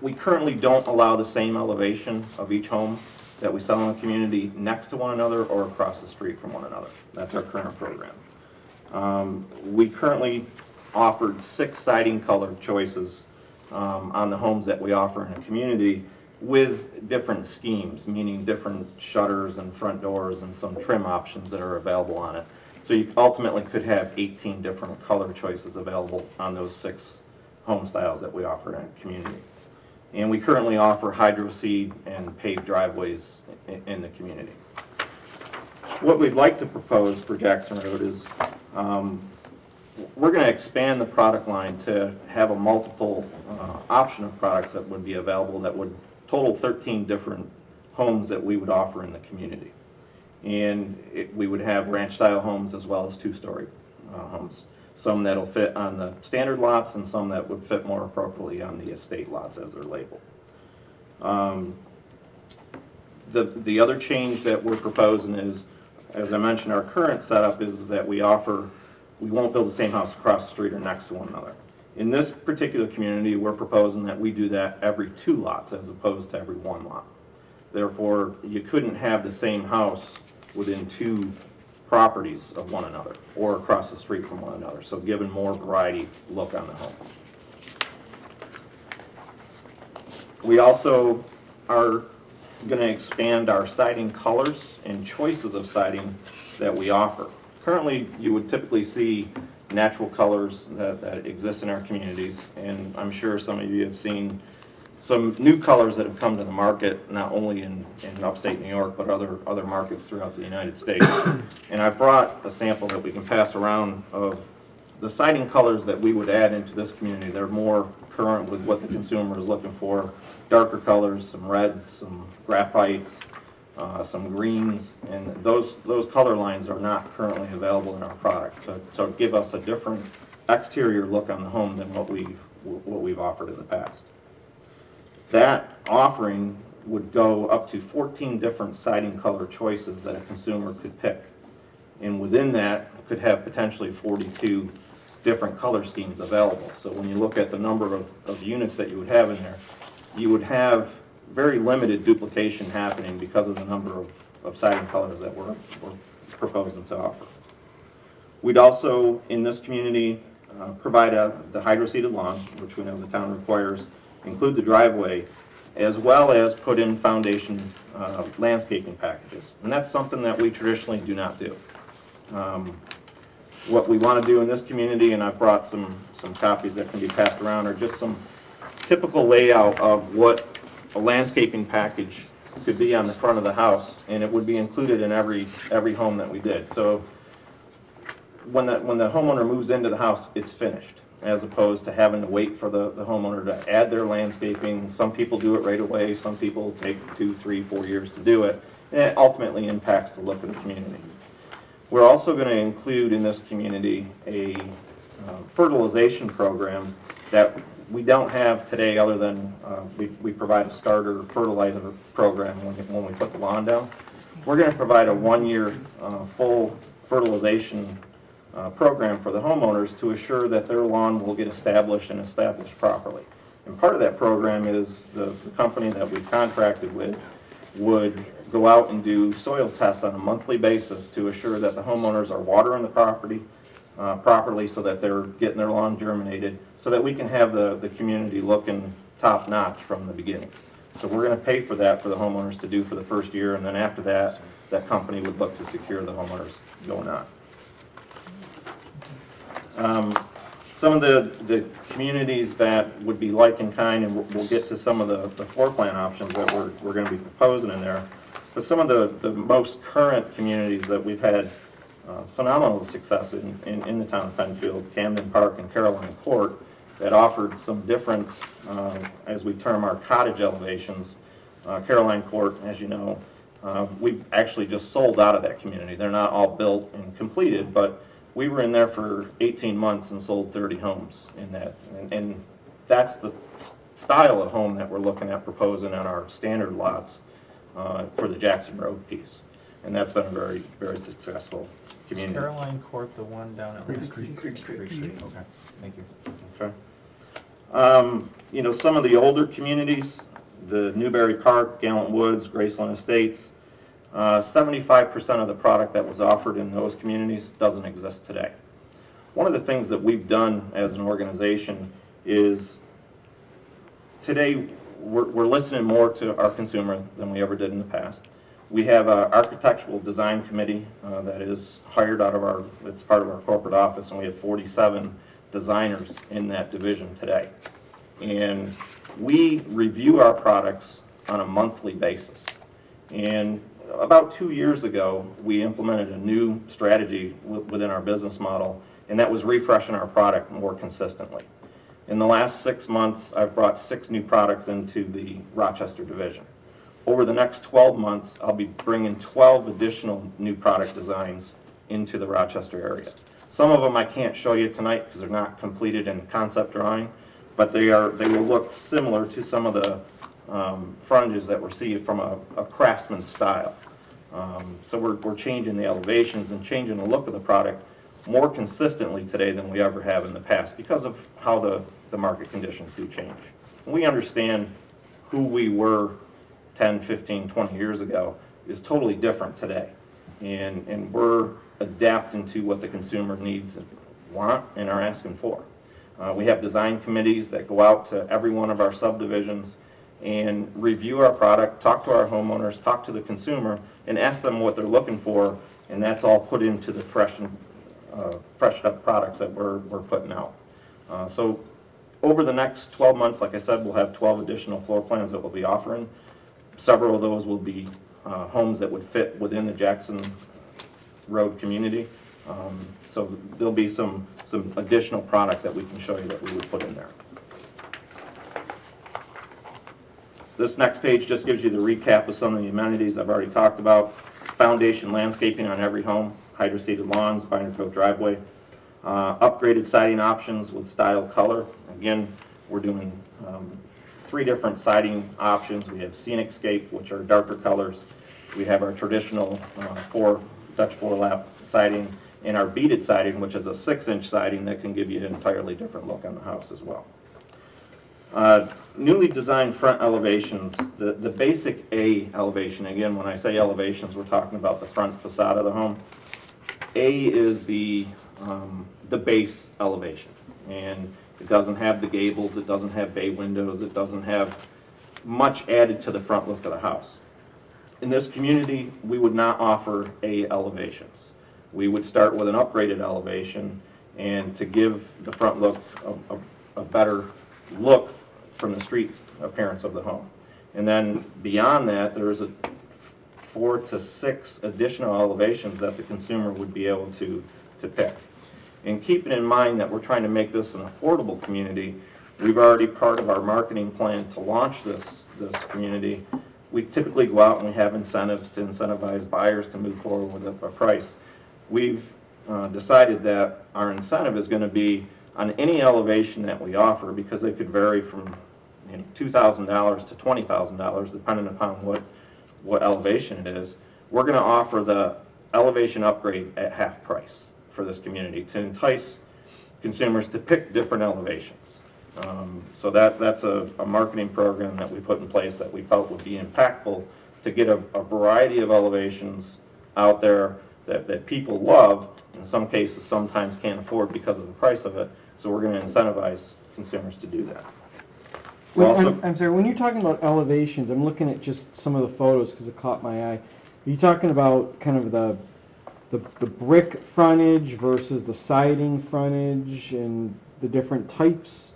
We currently don't allow the same elevation of each home that we sell in a community next to one another or across the street from one another. That's our current program. We currently offered 6 siding color choices on the homes that we offer in a community with different schemes, meaning different shutters and front doors and some trim options that are available on it. So you ultimately could have 18 different color choices available on those 6 home styles that we offer in a community. And we currently offer hydro seed and paved driveways in the community. What we'd like to propose for Jackson Road is we're going to expand the product line to have a multiple option of products that would be available that would total 13 different homes that we would offer in the community. And we would have ranch-style homes as well as 2-story homes. Some that'll fit on the standard lots and some that would fit more appropriately on the estate lots as they're labeled. The other change that we're proposing is, as I mentioned, our current setup is that we won't build the same house across the street or next to one another. In this particular community, we're proposing that we do that every 2 lots as opposed to every 1 lot. Therefore, you couldn't have the same house within 2 properties of one another or across the street from one another, so giving more variety look on the home. We also are going to expand our siding colors and choices of siding that we offer. Currently, you would typically see natural colors that exist in our communities, and I'm sure some of you have seen some new colors that have come to the market, not only in upstate New York, but other markets throughout the United States. And I brought a sample that we can pass around of the siding colors that we would add into this community. They're more current with what the consumer is looking for. Darker colors, some reds, some graphites, some greens, and those color lines are not currently available in our product. So give us a different exterior look on the home than what we've offered in the past. That offering would go up to 14 different siding color choices that a consumer could pick. And within that, could have potentially 42 different color schemes available. So when you look at the number of units that you would have in there, you would have very limited duplication happening because of the number of siding colors that we're proposing to offer. We'd also, in this community, provide the hydro-seeded lawn, which we know the town requires, include the driveway, as well as put in foundation landscaping packages. And that's something that we traditionally do not do. What we want to do in this community, and I've brought some copies that can be passed around, are just some typical layout of what a landscaping package could be on the front of the house, and it would be included in every home that we did. So when the homeowner moves into the house, it's finished, as opposed to having to wait for the homeowner to add their landscaping. Some people do it right away, some people take 2, 3, 4 years to do it, and it ultimately impacts the look of the community. We're also going to include in this community a fertilization program that we don't have today, other than we provide a starter fertilizer program when we put the lawn down. We're going to provide a 1-year full fertilization program for the homeowners to assure that their lawn will get established and established properly. And part of that program is the company that we've contracted with would go out and do soil tests on a monthly basis to assure that the homeowners are watering the property properly, so that they're getting their lawn germinated, so that we can have the community looking top-notch from the beginning. So we're going to pay for that for the homeowners to do for the first year, and then after that, that company would look to secure the homeowners going on. Some of the communities that would be like in kind, and we'll get to some of the floor plan options that we're going to be proposing in there, but some of the most current communities that we've had phenomenal success in the town of Penfield, Camden Park and Caroline Court, that offered some different, as we term our cottage elevations. Caroline Court, as you know, we've actually just sold out of that community. They're not all built and completed, but we were in there for 18 months and sold 30 homes in that. And that's the style of home that we're looking at proposing on our standard lots for the Jackson Road piece. And that's been a very, very successful community. Caroline Court, the one down at Creek Street? Creek Street. Okay, thank you. Okay. You know, some of the older communities, the Newberry Park, Gallant Woods, Graceland Estates, 75% of the product that was offered in those communities doesn't exist today. One of the things that we've done as an organization is today we're listening more to our consumer than we ever did in the past. We have an architectural design committee that is hired out of it's part of our corporate office, and we have 47 designers in that division today. And we review our products on a monthly basis. And about 2 years ago, we implemented a new strategy within our business model, and that was refreshing our product more consistently. In the last 6 months, I've brought 6 new products into the Rochester division. Over the next 12 months, I'll be bringing 12 additional new product designs into the Rochester area. Some of them I can't show you tonight because they're not completed in concept drawing, but they will look similar to some of the frontages that we're seeing from a craftsman style. So we're changing the elevations and changing the look of the product more consistently today than we ever have in the past because of how the market conditions do change. And we understand who we were 10, 15, 20 years ago is totally different today. And we're adapting to what the consumer needs and want and are asking for. We have design committees that go out to every one of our subdivisions and review our product, talk to our homeowners, talk to the consumer, and ask them what they're looking for, and that's all put into the freshed up products that we're putting out. So over the next 12 months, like I said, we'll have 12 additional floor plans that we'll be offering. Several of those will be homes that would fit within the Jackson Road community. So there'll be some additional product that we can show you that we would put in there. This next page just gives you the recap of some of the amenities I've already talked about. Foundation landscaping on every home, hydro-seeded lawns, binder coat driveway, upgraded siding options with style color. Again, we're doing 3 different siding options. We have Scenic Scape, which are darker colors. We have our traditional Dutch four-lap siding, and our beaded siding, which is a 6-inch siding that can give you an entirely different look on the house as well. Newly designed front elevations, the basic A elevation, again, when I say elevations, we're talking about the front facade of the home. A is the the base elevation. And it doesn't have the gables, it doesn't have bay windows, it doesn't have much added to the front look of the house. In this community, we would not offer A elevations. We would start with an upgraded elevation, and to give the front look a better look from the street appearance of the home. And then beyond that, there's 4 to 6 additional elevations that the consumer would be able to pick. And keeping in mind that we're trying to make this an affordable community, we've already part of our marketing plan to launch this community. We typically go out and we have incentives to incentivize buyers to move forward with a price. We've decided that our incentive is going to be on any elevation that we offer, because they could vary from $2,000 to $20,000 depending upon what elevation it is. We're going to offer the elevation upgrade at half price for this community to entice consumers to pick different elevations. So that's a marketing program that we put in place that we felt would be impactful to get a variety of elevations out there that people love, in some cases sometimes can't afford because of the price of it. So we're going to incentivize consumers to do that. I'm sorry, when you're talking about elevations, I'm looking at just some of the photos because it caught my eye. Are you talking about kind of the brick frontage versus the siding frontage and the different types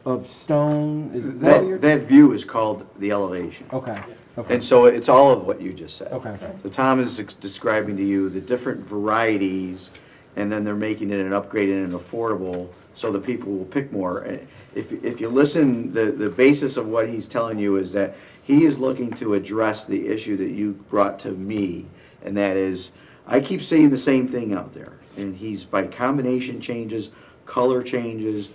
of stone? Is that what you're... That view is called the elevation. Okay. Okay. And so it's all of what you just said. Okay. So Tom is describing to you the different varieties, and then they're making it an upgraded and affordable so that people will pick more. And if you listen, the basis of what he's telling you is that he is looking to address the issue that you brought to me, and that is, I keep saying the same thing out there, and he's by combination changes, color changes,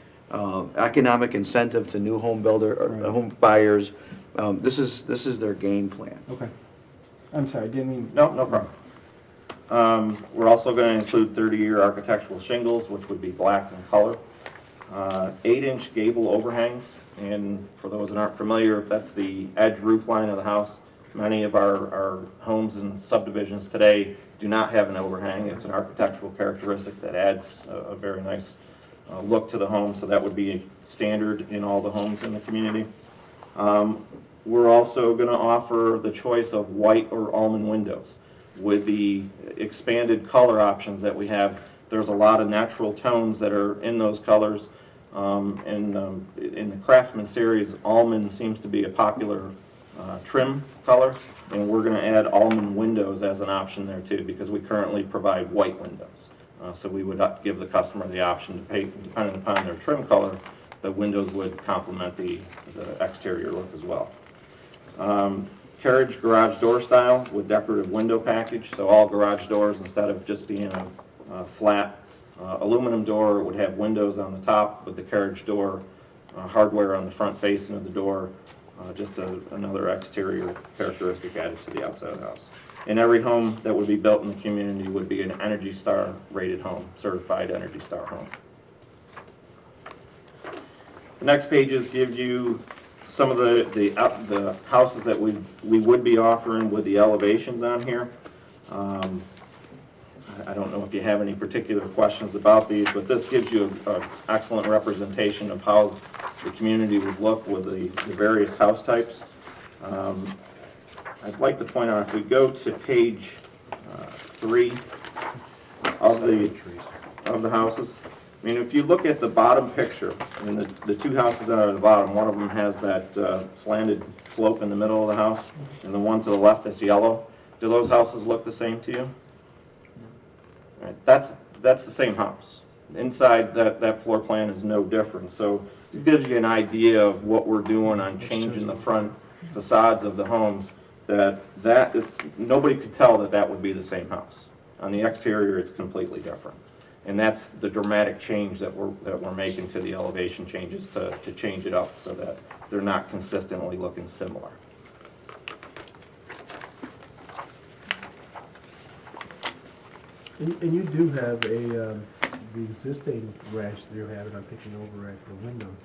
economic incentive to new home builder or home buyers. This is their game plan. Okay. I'm sorry, I didn't mean... No problem. We're also going to include 30-year architectural shingles, which would be black in color. 8-inch gable overhangs, and for those that aren't familiar, that's the edge roof line of the house. Many of our homes and subdivisions today do not have an overhang. It's an architectural characteristic that adds a very nice look to the home, so that would be standard in all the homes in the community. We're also going to offer the choice of white or almond windows. With the expanded color options that we have, there's a lot of natural tones that are in those colors. In the Craftsman series, almond seems to be a popular trim color, and we're going to add almond windows as an option there too, because we currently provide white windows. So we would give the customer the option to pay, depending upon their trim color, the windows would complement the exterior look as well. Carriage garage door style with decorative window package, so all garage doors, instead of just being a flat aluminum door, would have windows on the top with the carriage door hardware on the front facing of the door, just another exterior characteristic added to the outside of the house. And every home that would be built in the community would be an Energy Star rated home, certified Energy Star home. The next pages give you some of the houses that we would be offering with the elevations on here. I don't know if you have any particular questions about these, but this gives you an excellent representation of how the community would look with the various house types. I'd like to point out, if we go to page 3 of the houses, I mean, if you look at the bottom picture, I mean, the two houses that are at the bottom, one of them has that slanted slope in the middle of the house, and the one to the left that's yellow. Do those houses look the same to you? Right, that's the same house. Inside, that floor plan is no different. So it gives you an idea of what we're doing on changing the front facades of the homes, that nobody could tell that would be the same house. On the exterior, it's completely different. And that's the dramatic change that we're making to the elevation changes to change it up so that they're not consistently looking similar. And you do have the existing ranch that you're having, I'm picking over at the Wyndham.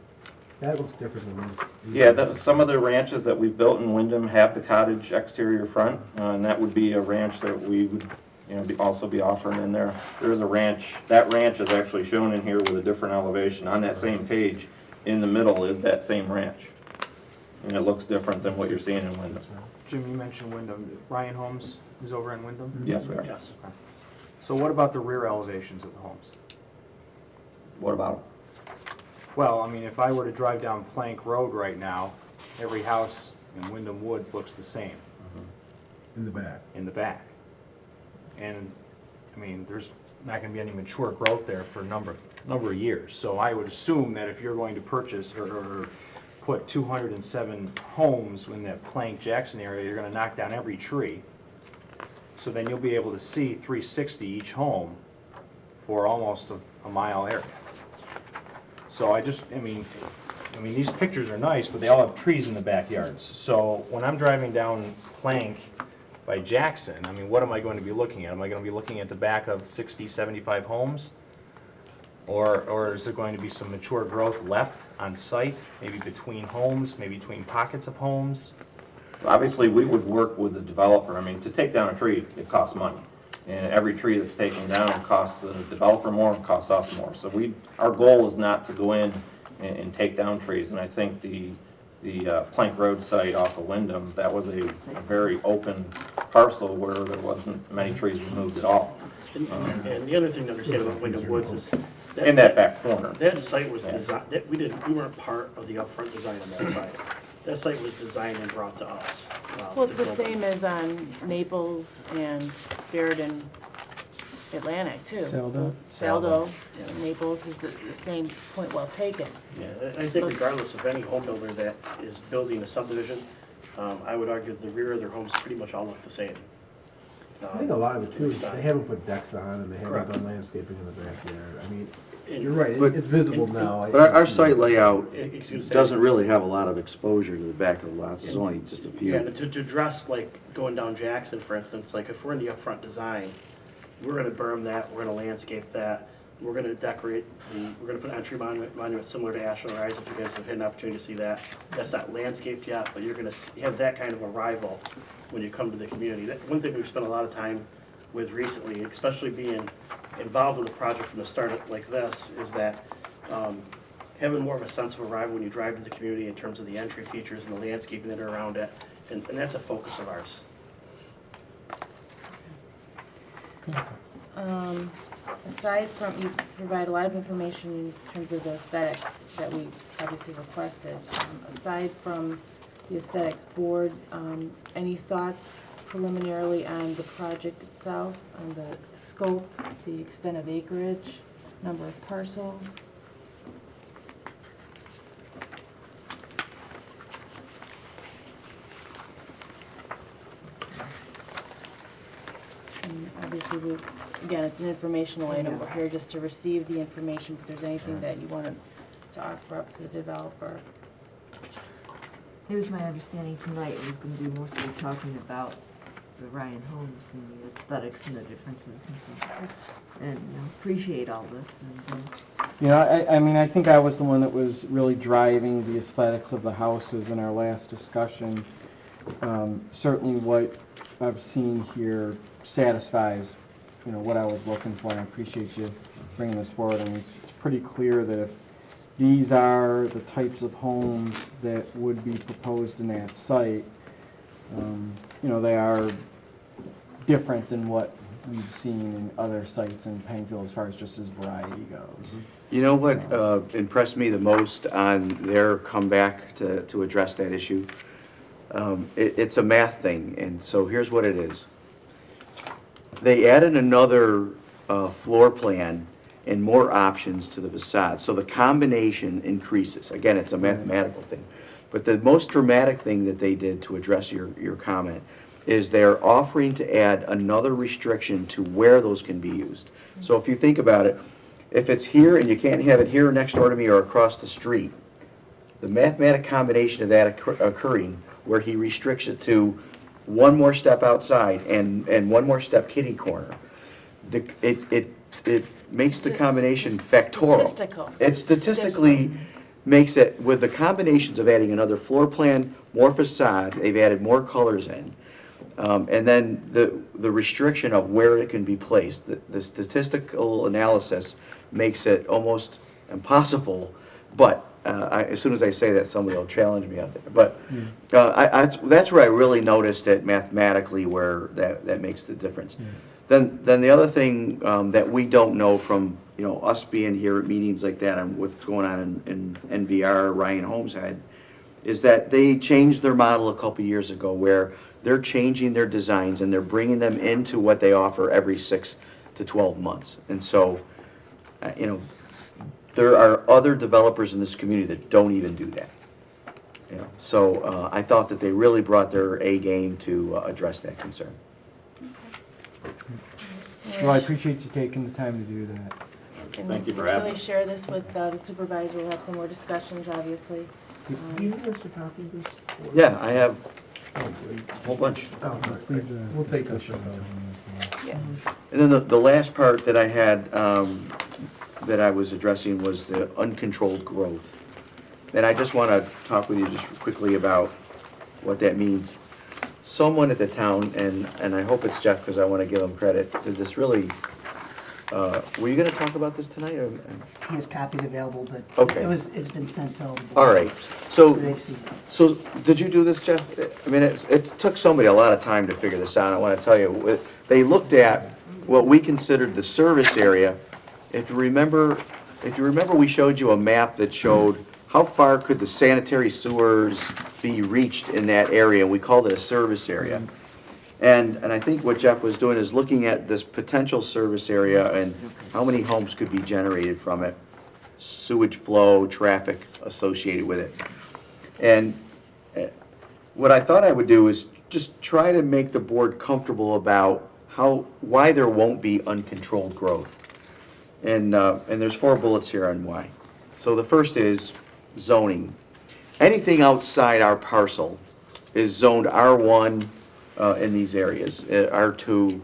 That looks different than these. Yeah, some of the ranches that we've built in Wyndham have the cottage exterior front, and that would be a ranch that we would also be offering in there. There's a ranch, that ranch is actually shown in here with a different elevation. On that same page, in the middle is that same ranch. And it looks different than what you're seeing in Wyndham. Jim, you mentioned Wyndham. Ryan Homes is over in Wyndham? Yes, we are. Yes. So what about the rear elevations of the homes? What about Well, I mean, if I were to drive down Plank Road right now, every house in Wyndham Woods looks the same In the back. in the back. And, I mean, there's not gonna be any mature growth there for a number of years. So I would assume that if you're going to purchase or put 207 homes in that Plank Jackson area, you're gonna knock down every tree. So then you'll be able to see 360 each home for almost a mile area. So I mean, these pictures are nice, but they all have trees in the backyards. So when I'm driving down Plank by Jackson, I mean, what am I going to be looking at? Am I going to be looking at the back of 60, 75 homes? Or is there going to be some mature growth left on site, maybe between homes, maybe between pockets of homes? Obviously, we would work with the developer. I mean, to take down a tree, it costs money. And every tree that's taken down costs the developer more and costs us more. So our goal is not to go in and take down trees. And I think the Plank Road site off of Wyndham, that was a very open parcel where there wasn't many trees removed at all. And the other thing to understand about Wyndham Woods is In that back corner. that site was designed, we weren't part of the upfront design on that site. That site was designed and brought to us. Well, to it's the build. same as on Naples and Baird and Atlantic, too. Saldo. Saldo, Yeah. Naples is the same point well taken. Yeah, I think regardless of any home builder that is building a subdivision, I would argue that the rear of their homes pretty much all look the same. I think a lot of it too, is Style. they haven't put decks on and they haven't Correct. done landscaping in the backyard. I mean, And- you're right, But- it's visible now. But our site layout Excuse me. doesn't really have a lot of exposure to the back of the lots, there's only just a Yeah, few. and to address, like, going down Jackson, for instance, like, if we're in the upfront design, we're gonna berm that, we're gonna landscape that, we're gonna decorate we're gonna put an entry monument similar to Ashland Rise, if you guys have had an opportunity to see that. That's not landscaped yet, but you're gonna have that kind of arrival when you come to the community. One thing we've spent a lot of time with recently, especially being involved with a project from the start like this, is that having more of a sense of arrival when you drive to the community in terms of the entry features and the landscaping that are around it, and that's a focus of ours. Aside from, you provide a lot of information in terms of the aesthetics that we obviously requested. Aside from the aesthetics board, any thoughts preliminarily on the project itself, on the scope, the extent of acreage, number of parcels? And obviously, again, it's an informational item. We're here just to receive the information. If there's anything that you wanted to offer up to the developer. It was my understanding tonight it was going to be mostly talking about the Ryan homes and the aesthetics and the differences and so forth. And appreciate all this. And I mean, I think I was the one that was really driving the aesthetics of the houses in our last discussion. Certainly what I've seen here satisfies, what I was looking for, and I appreciate you bringing this forward. I mean, it's pretty clear that if these are the types of homes that would be proposed in that site, they are different than what we've seen in other sites in Penfield as far as just as variety goes. You know what impressed me the most on their comeback to address that issue? It's a math thing, and so here's what it is. They added another floor plan and more options to the facade, so the combination increases. Again, it's a mathematical thing. But the most dramatic thing that they did to address your comment is they're offering to add another restriction to where those can be used. So if you think about it, if it's here and you can't have it here next door to me or across the street, the mathematic combination of that occurring where he restricts it to one more step outside and one more step kitty corner, it makes the combination factorial. Statistical. It statistically makes it, with the combinations of adding another floor plan, more facade, they've added more colors in. And then the restriction of where it can be placed. The statistical analysis makes it almost impossible, but as soon as I say that, somebody will challenge me out there. But that's where I really noticed it mathematically, where that makes the difference. Then the other thing that we don't know from us being here at meetings like that and what's going on in NVR, Ryan Homestead, is that they changed their model a couple years ago where they're changing their designs and they're bringing them into what they offer every 6 to 12 months. And so, there are other developers in this community that don't even do that. So I thought that they really brought their A game to address that concern. Well, I appreciate you taking the time to do that. Thank you for So having they us. share this with the supervisor. We'll have some more discussions, obviously. Do you give us a copy of this? Yeah, I have Oh, great. a whole bunch. Oh, Let's leave the we'll take this discussion one. until this, Yeah. And then the last part that I had, that I was addressing was the uncontrolled growth. And I just want to talk with you just quickly about what that means. Someone at the town, and I hope it's Jeff because I want to give him credit, did this really, were you going to talk about this tonight? He has copies available, but Okay. it's been sent to all the board All right, members, so, they've seen it. so did you do this, Jeff? I mean, it took somebody a lot of time to figure this out. I want to tell you, they looked at what we considered the service area. If you remember, we showed you a map that showed how far could the sanitary sewers be reached in that area. We called it a service area. And I think what Jeff was doing is looking at this potential service area and how many homes could be generated from it, sewage flow, traffic associated with it. And what I thought I would do is just try to make the board comfortable about why there won't be uncontrolled growth. And there's 4 bullets here on why. So the first is zoning. Anything outside our parcel is zoned R1 in these areas, R2.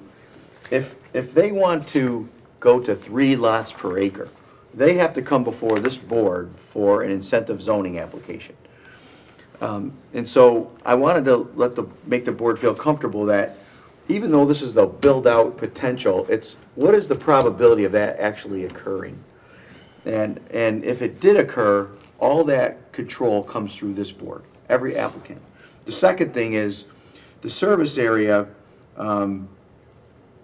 If they want to go to 3 lots per acre, they have to come before this board for an incentive zoning application. And so I wanted to make the board feel comfortable that even though this is the build-out potential, it's what is the probability of that actually occurring? And if it did occur, all that control comes through this board, every applicant. The second thing is the service area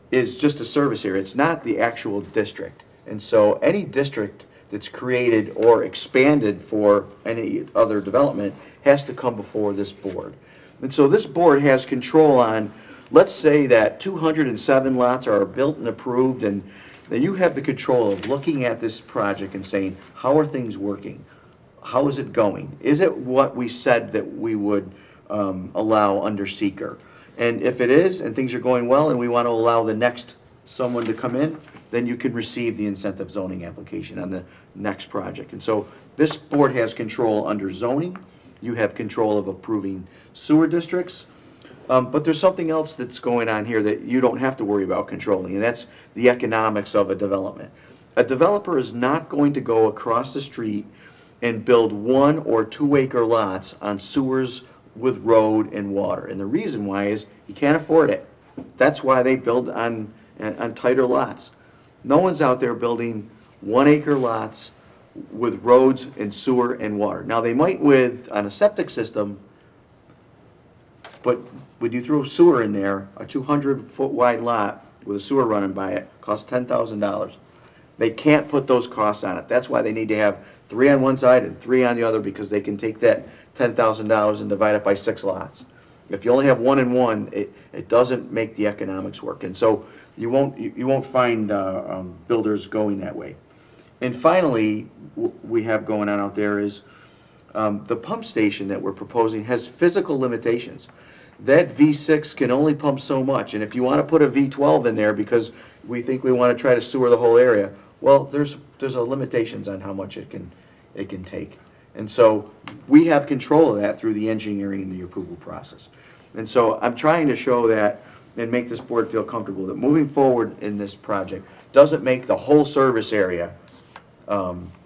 is just a service area. It's not the actual district. And so any district that's created or expanded for any other development has to come before this board. And so this board has control on, let's say that 207 lots are built and approved, and then you have the control of looking at this project and saying, how are things working? How is it going? Is it what we said that we would allow under seeker? And if it is, and things are going well, and we want to allow the next someone to come in, then you can receive the incentive zoning application on the next project. And so this board has control under zoning. You have control of approving sewer districts. But there's something else that's going on here that you don't have to worry about controlling, and that's the economics of a development. A developer is not going to go across the street and build 1 or 2 acre lots on sewers with road and water. And the reason why is he can't afford it. That's why they build on tighter lots. No one's out there building 1 acre lots with roads and sewer and water. Now they might on a septic system, but when you throw sewer in there, a 200-foot wide lot with a sewer running by it costs $10,000. They can't put those costs on it. That's why they need to have 3 on one side and 3 on the other, because they can take that $10,000 and divide it by 6 lots. If you only have 1 and 1, it doesn't make the economics work. And so you won't find builders going that way. And finally, we have going on out there is the pump station that we're proposing has physical limitations. That V6 can only pump so much, and if you want to put a V12 in there because we think we want to try to sewer the whole area, well, there's limitations on how much it can take. And so we have control of that through the engineering and the approval process. And so I'm trying to show that and make this board feel comfortable that moving forward in this project doesn't make the whole service area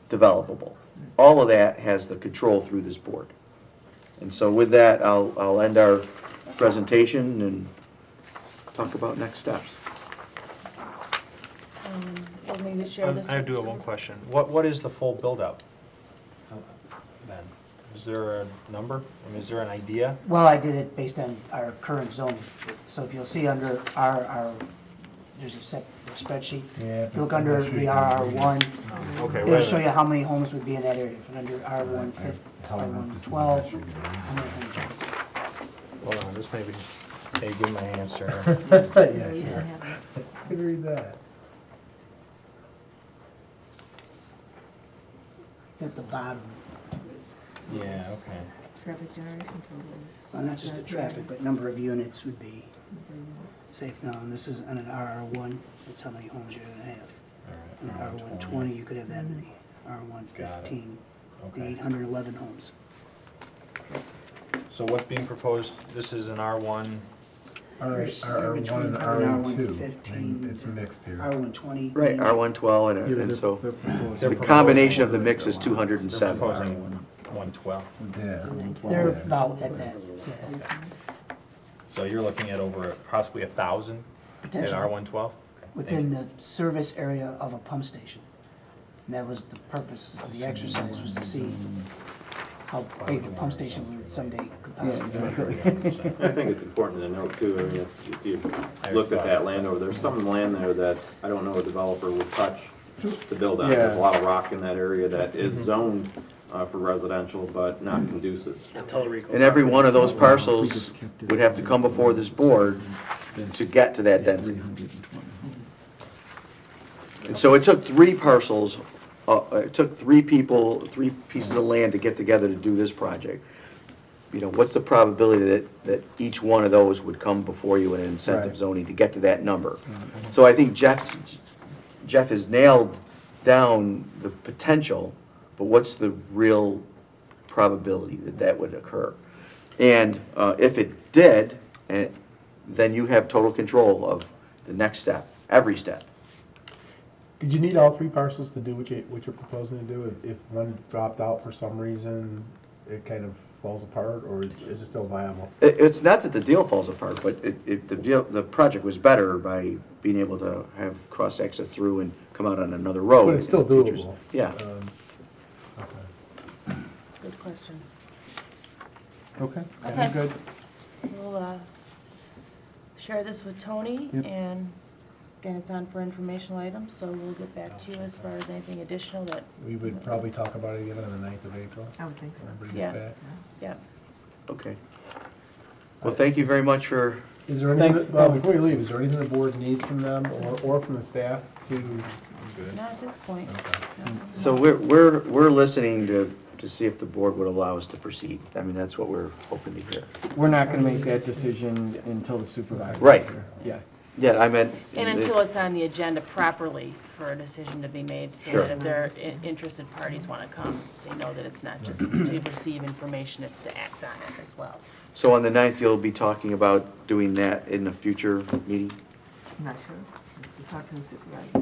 developable. All of that has the control through this board. And so with that, I'll end our presentation, and talk about next steps. We'll need to share this I with do have the one question. What is the full build-out then? Is there a number? I mean, is there an idea? Well, I did it based on our current zoning. So if you'll see under our there's a separate spreadsheet. Yeah. If you look under the RR1, Okay, it'll wait a show you minute. how many homes would be in that area. If under R112, how many homes are Hold on, this may be, hey, give my answer. Yeah, sure. I could read that. It's at the bottom. Yeah, okay. Traffic generation for Well, not just the traffic, but number of units would be, say, no, and this is on an RR1, that's how many homes you're gonna have. All right. On R120, you could have that many. Got it. R115, the Okay. 811 homes. So what's being proposed, this is an R1, R1 and R2. It's mixed here. R120. Right, R112, and so They're the combination of the mix is 207. proposing 112. Yeah. They're about at that, yeah, So you're looking at over possibly 1,000 at potentially, R112? within the service area of a pump station. And that was the purpose of the exercise, was to see how big a pump station we someday could possibly be. I think it's important to note too, I mean, if you looked at that land over, there's some land there that I don't know a developer would touch to build on. There's a lot of rock in that area that is zoned for residential, but not conducive. And every one of those parcels would have to come before this board to get to that density. And so it took 3 parcels, it took 3 people, 3 pieces of land to get together to do this project. You know, what's the probability that each one of those would come before you in an incentive Right. zoning to get to that number? So I think Jeff has nailed down the potential, but what's the real probability that that would occur? And if it did, then you have total control of the next step, every step. Did you need all 3 parcels to do what you're proposing to do? If one dropped out for some reason, it kind of falls apart, or is it still viable? It's not that the deal falls apart, but the project was better by being able to have cross-access through and come out on another road. But it's still doable. Yeah. Okay. Good question. Okay, Okay. I'm good. We'll share this with Tony, Yep. and again, it's on for informational items, so we'll get back to you as far as anything additional that, We would probably talk about it again on the 9th of April. I would think so. Everybody Yeah. gets back. yeah. Okay. Well, thank you very much for, Is there anything, Thanks. well, before you leave, is there anything the board needs from them or from the staff to? Not at this point. so we're listening to see if the board would allow us to proceed. I mean, that's what we're hoping to hear. We're not gonna make that decision until the supervisor. Right. Yeah. Yeah, I meant. And until it's on the agenda properly for a decision to be made, so Sure. that if their interested parties want to come, they know that it's not just to receive information, it's to act on it as well. So on the 9th, you'll be talking about doing that in a future meeting? I'm not sure. You talk to the supervisor.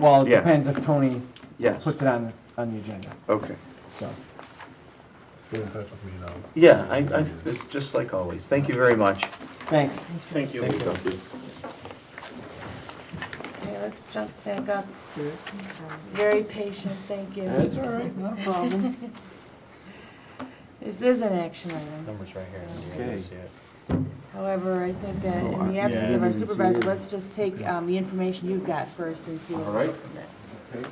Well, it Yeah. depends if Tony Yes. puts it on the agenda, Okay. so. Stay in touch with me, you know. Yeah, it's just like always. Thank you very much. Thanks. Thank you. Thank you. Okay, let's jump back up. Very patient, thank you. That's all right, not a problem. This is an action item. Numbers right here. Okay. You see it. However, I think that in the Yeah, I absence of our didn't see supervisor, it. let's just take the information you've got first and see what All we go right. from there. Okay.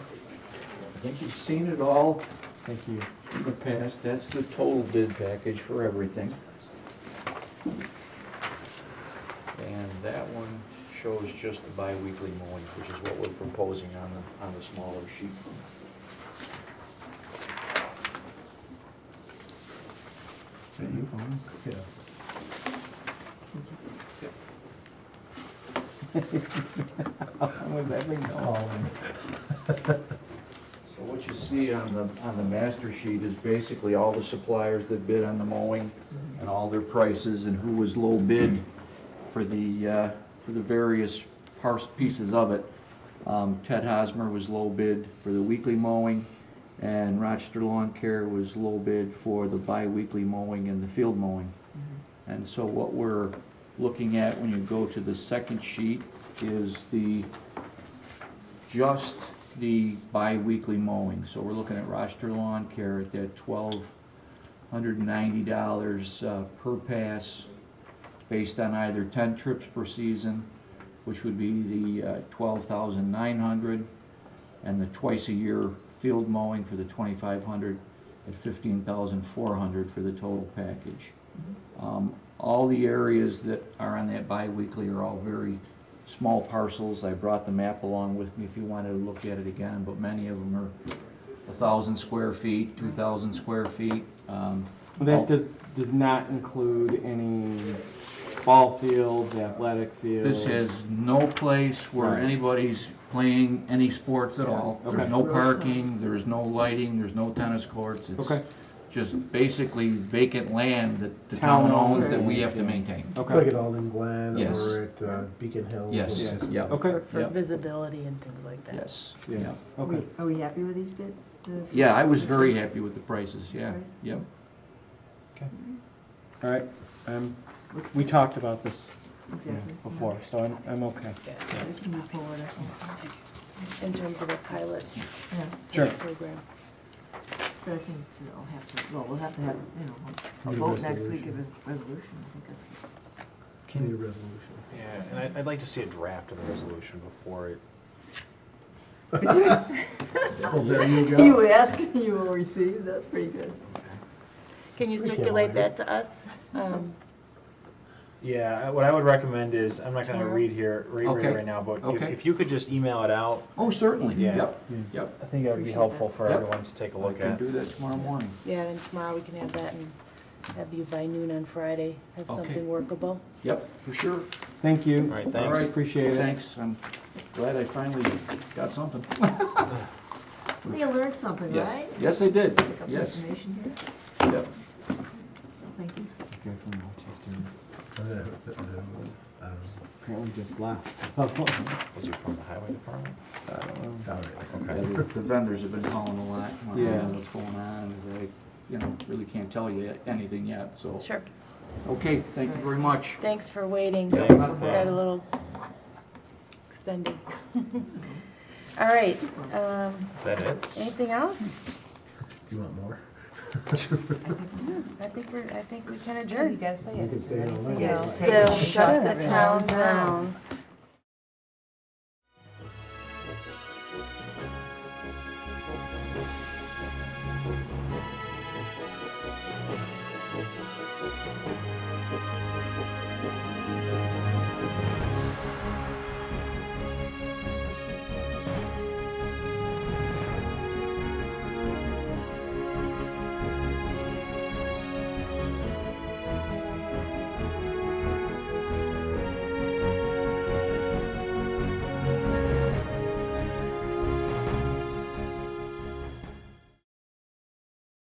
I think you've seen it all Thank you. in the past. That's the total bid package for everything. And that one shows just the bi-weekly mowing, which is what we're proposing on the smaller sheet. Is that you? Yeah. Was that ring going? So what you see on the master sheet is basically all the suppliers that bid on the mowing and all their prices and who was low bid for the various pieces of it. Ted Hosmer was low bid for the weekly mowing, and Rochester Lawn Care was low bid for the bi-weekly mowing and the field mowing. And so what we're looking at when you go to the second sheet is just the bi-weekly mowing. So we're looking at Rochester Lawn Care at that $1,290 per pass, based on either 10 trips per season, which would be the $12,900, and the twice a year field mowing for the $2,500 at $15,400 for the total package. All the areas that are on that bi-weekly are all very small parcels. I brought the map along with me if you wanted to look at it again, but many of them are 1,000 square feet, 2,000 square feet. That does not include any ball fields, athletic fields? This has no place where Right. anybody's playing any sports at all. Okay. There's no parking, there's no lighting, there's no tennis courts. It's Okay. just basically vacant land that the Town town owns owns that we have to yeah. maintain. It's like Okay. at Alden Glen Yes. or at Beacon Hills. Yes, It's just- yeah. Okay. For Yep. visibility and things like that. Yes, Yeah. yeah. Okay. Are we happy with these bids? Yeah, I was very happy with the prices, yeah, Price? yep. All right. We talked about this Exactly. before, so I'm okay. We can move forward, I think. In terms of a pilot Yeah, Sure. program. but I think we'll have to, we'll have to have, you know, a Need a vote next week resolution. of a resolution, I think that's. Need a resolution. Yeah, and I'd like to see a draft of the resolution before it. Well, there you go. You ask, you will receive, that's pretty good. Can you We can't circulate lie. that to us? Yeah, what I would recommend is, I'm not gonna Tomorrow? read Okay. right now, but Okay. if you could just email it out, Oh, certainly, Yeah. yep, yep. I think that would be helpful for Yep. everyone to take a I look can at. do that tomorrow morning. Yeah, then tomorrow we can have that and have you by noon on Friday, have Okay. something workable. Yep, for sure. Thank you. All right, All thanks. right, Appreciate it. Thanks, I'm glad I finally got something. You learned something, Yes, right? yes, I did, Pick up yes, information here, yep. thank you. Apparently just left. Was you from the highway department? I don't know. Yeah, the vendors have been calling a lot, wanting to Yeah. know what's going on, and they, really can't tell you anything yet, so. Sure. Okay, thank you very much. Thanks for waiting. Yeah, We not a got a problem. little extended. All right, Is that it? anything else? Do you want more? I think we can You adjourn. gotta say You it. can stay all night. Yeah. So shut the town down.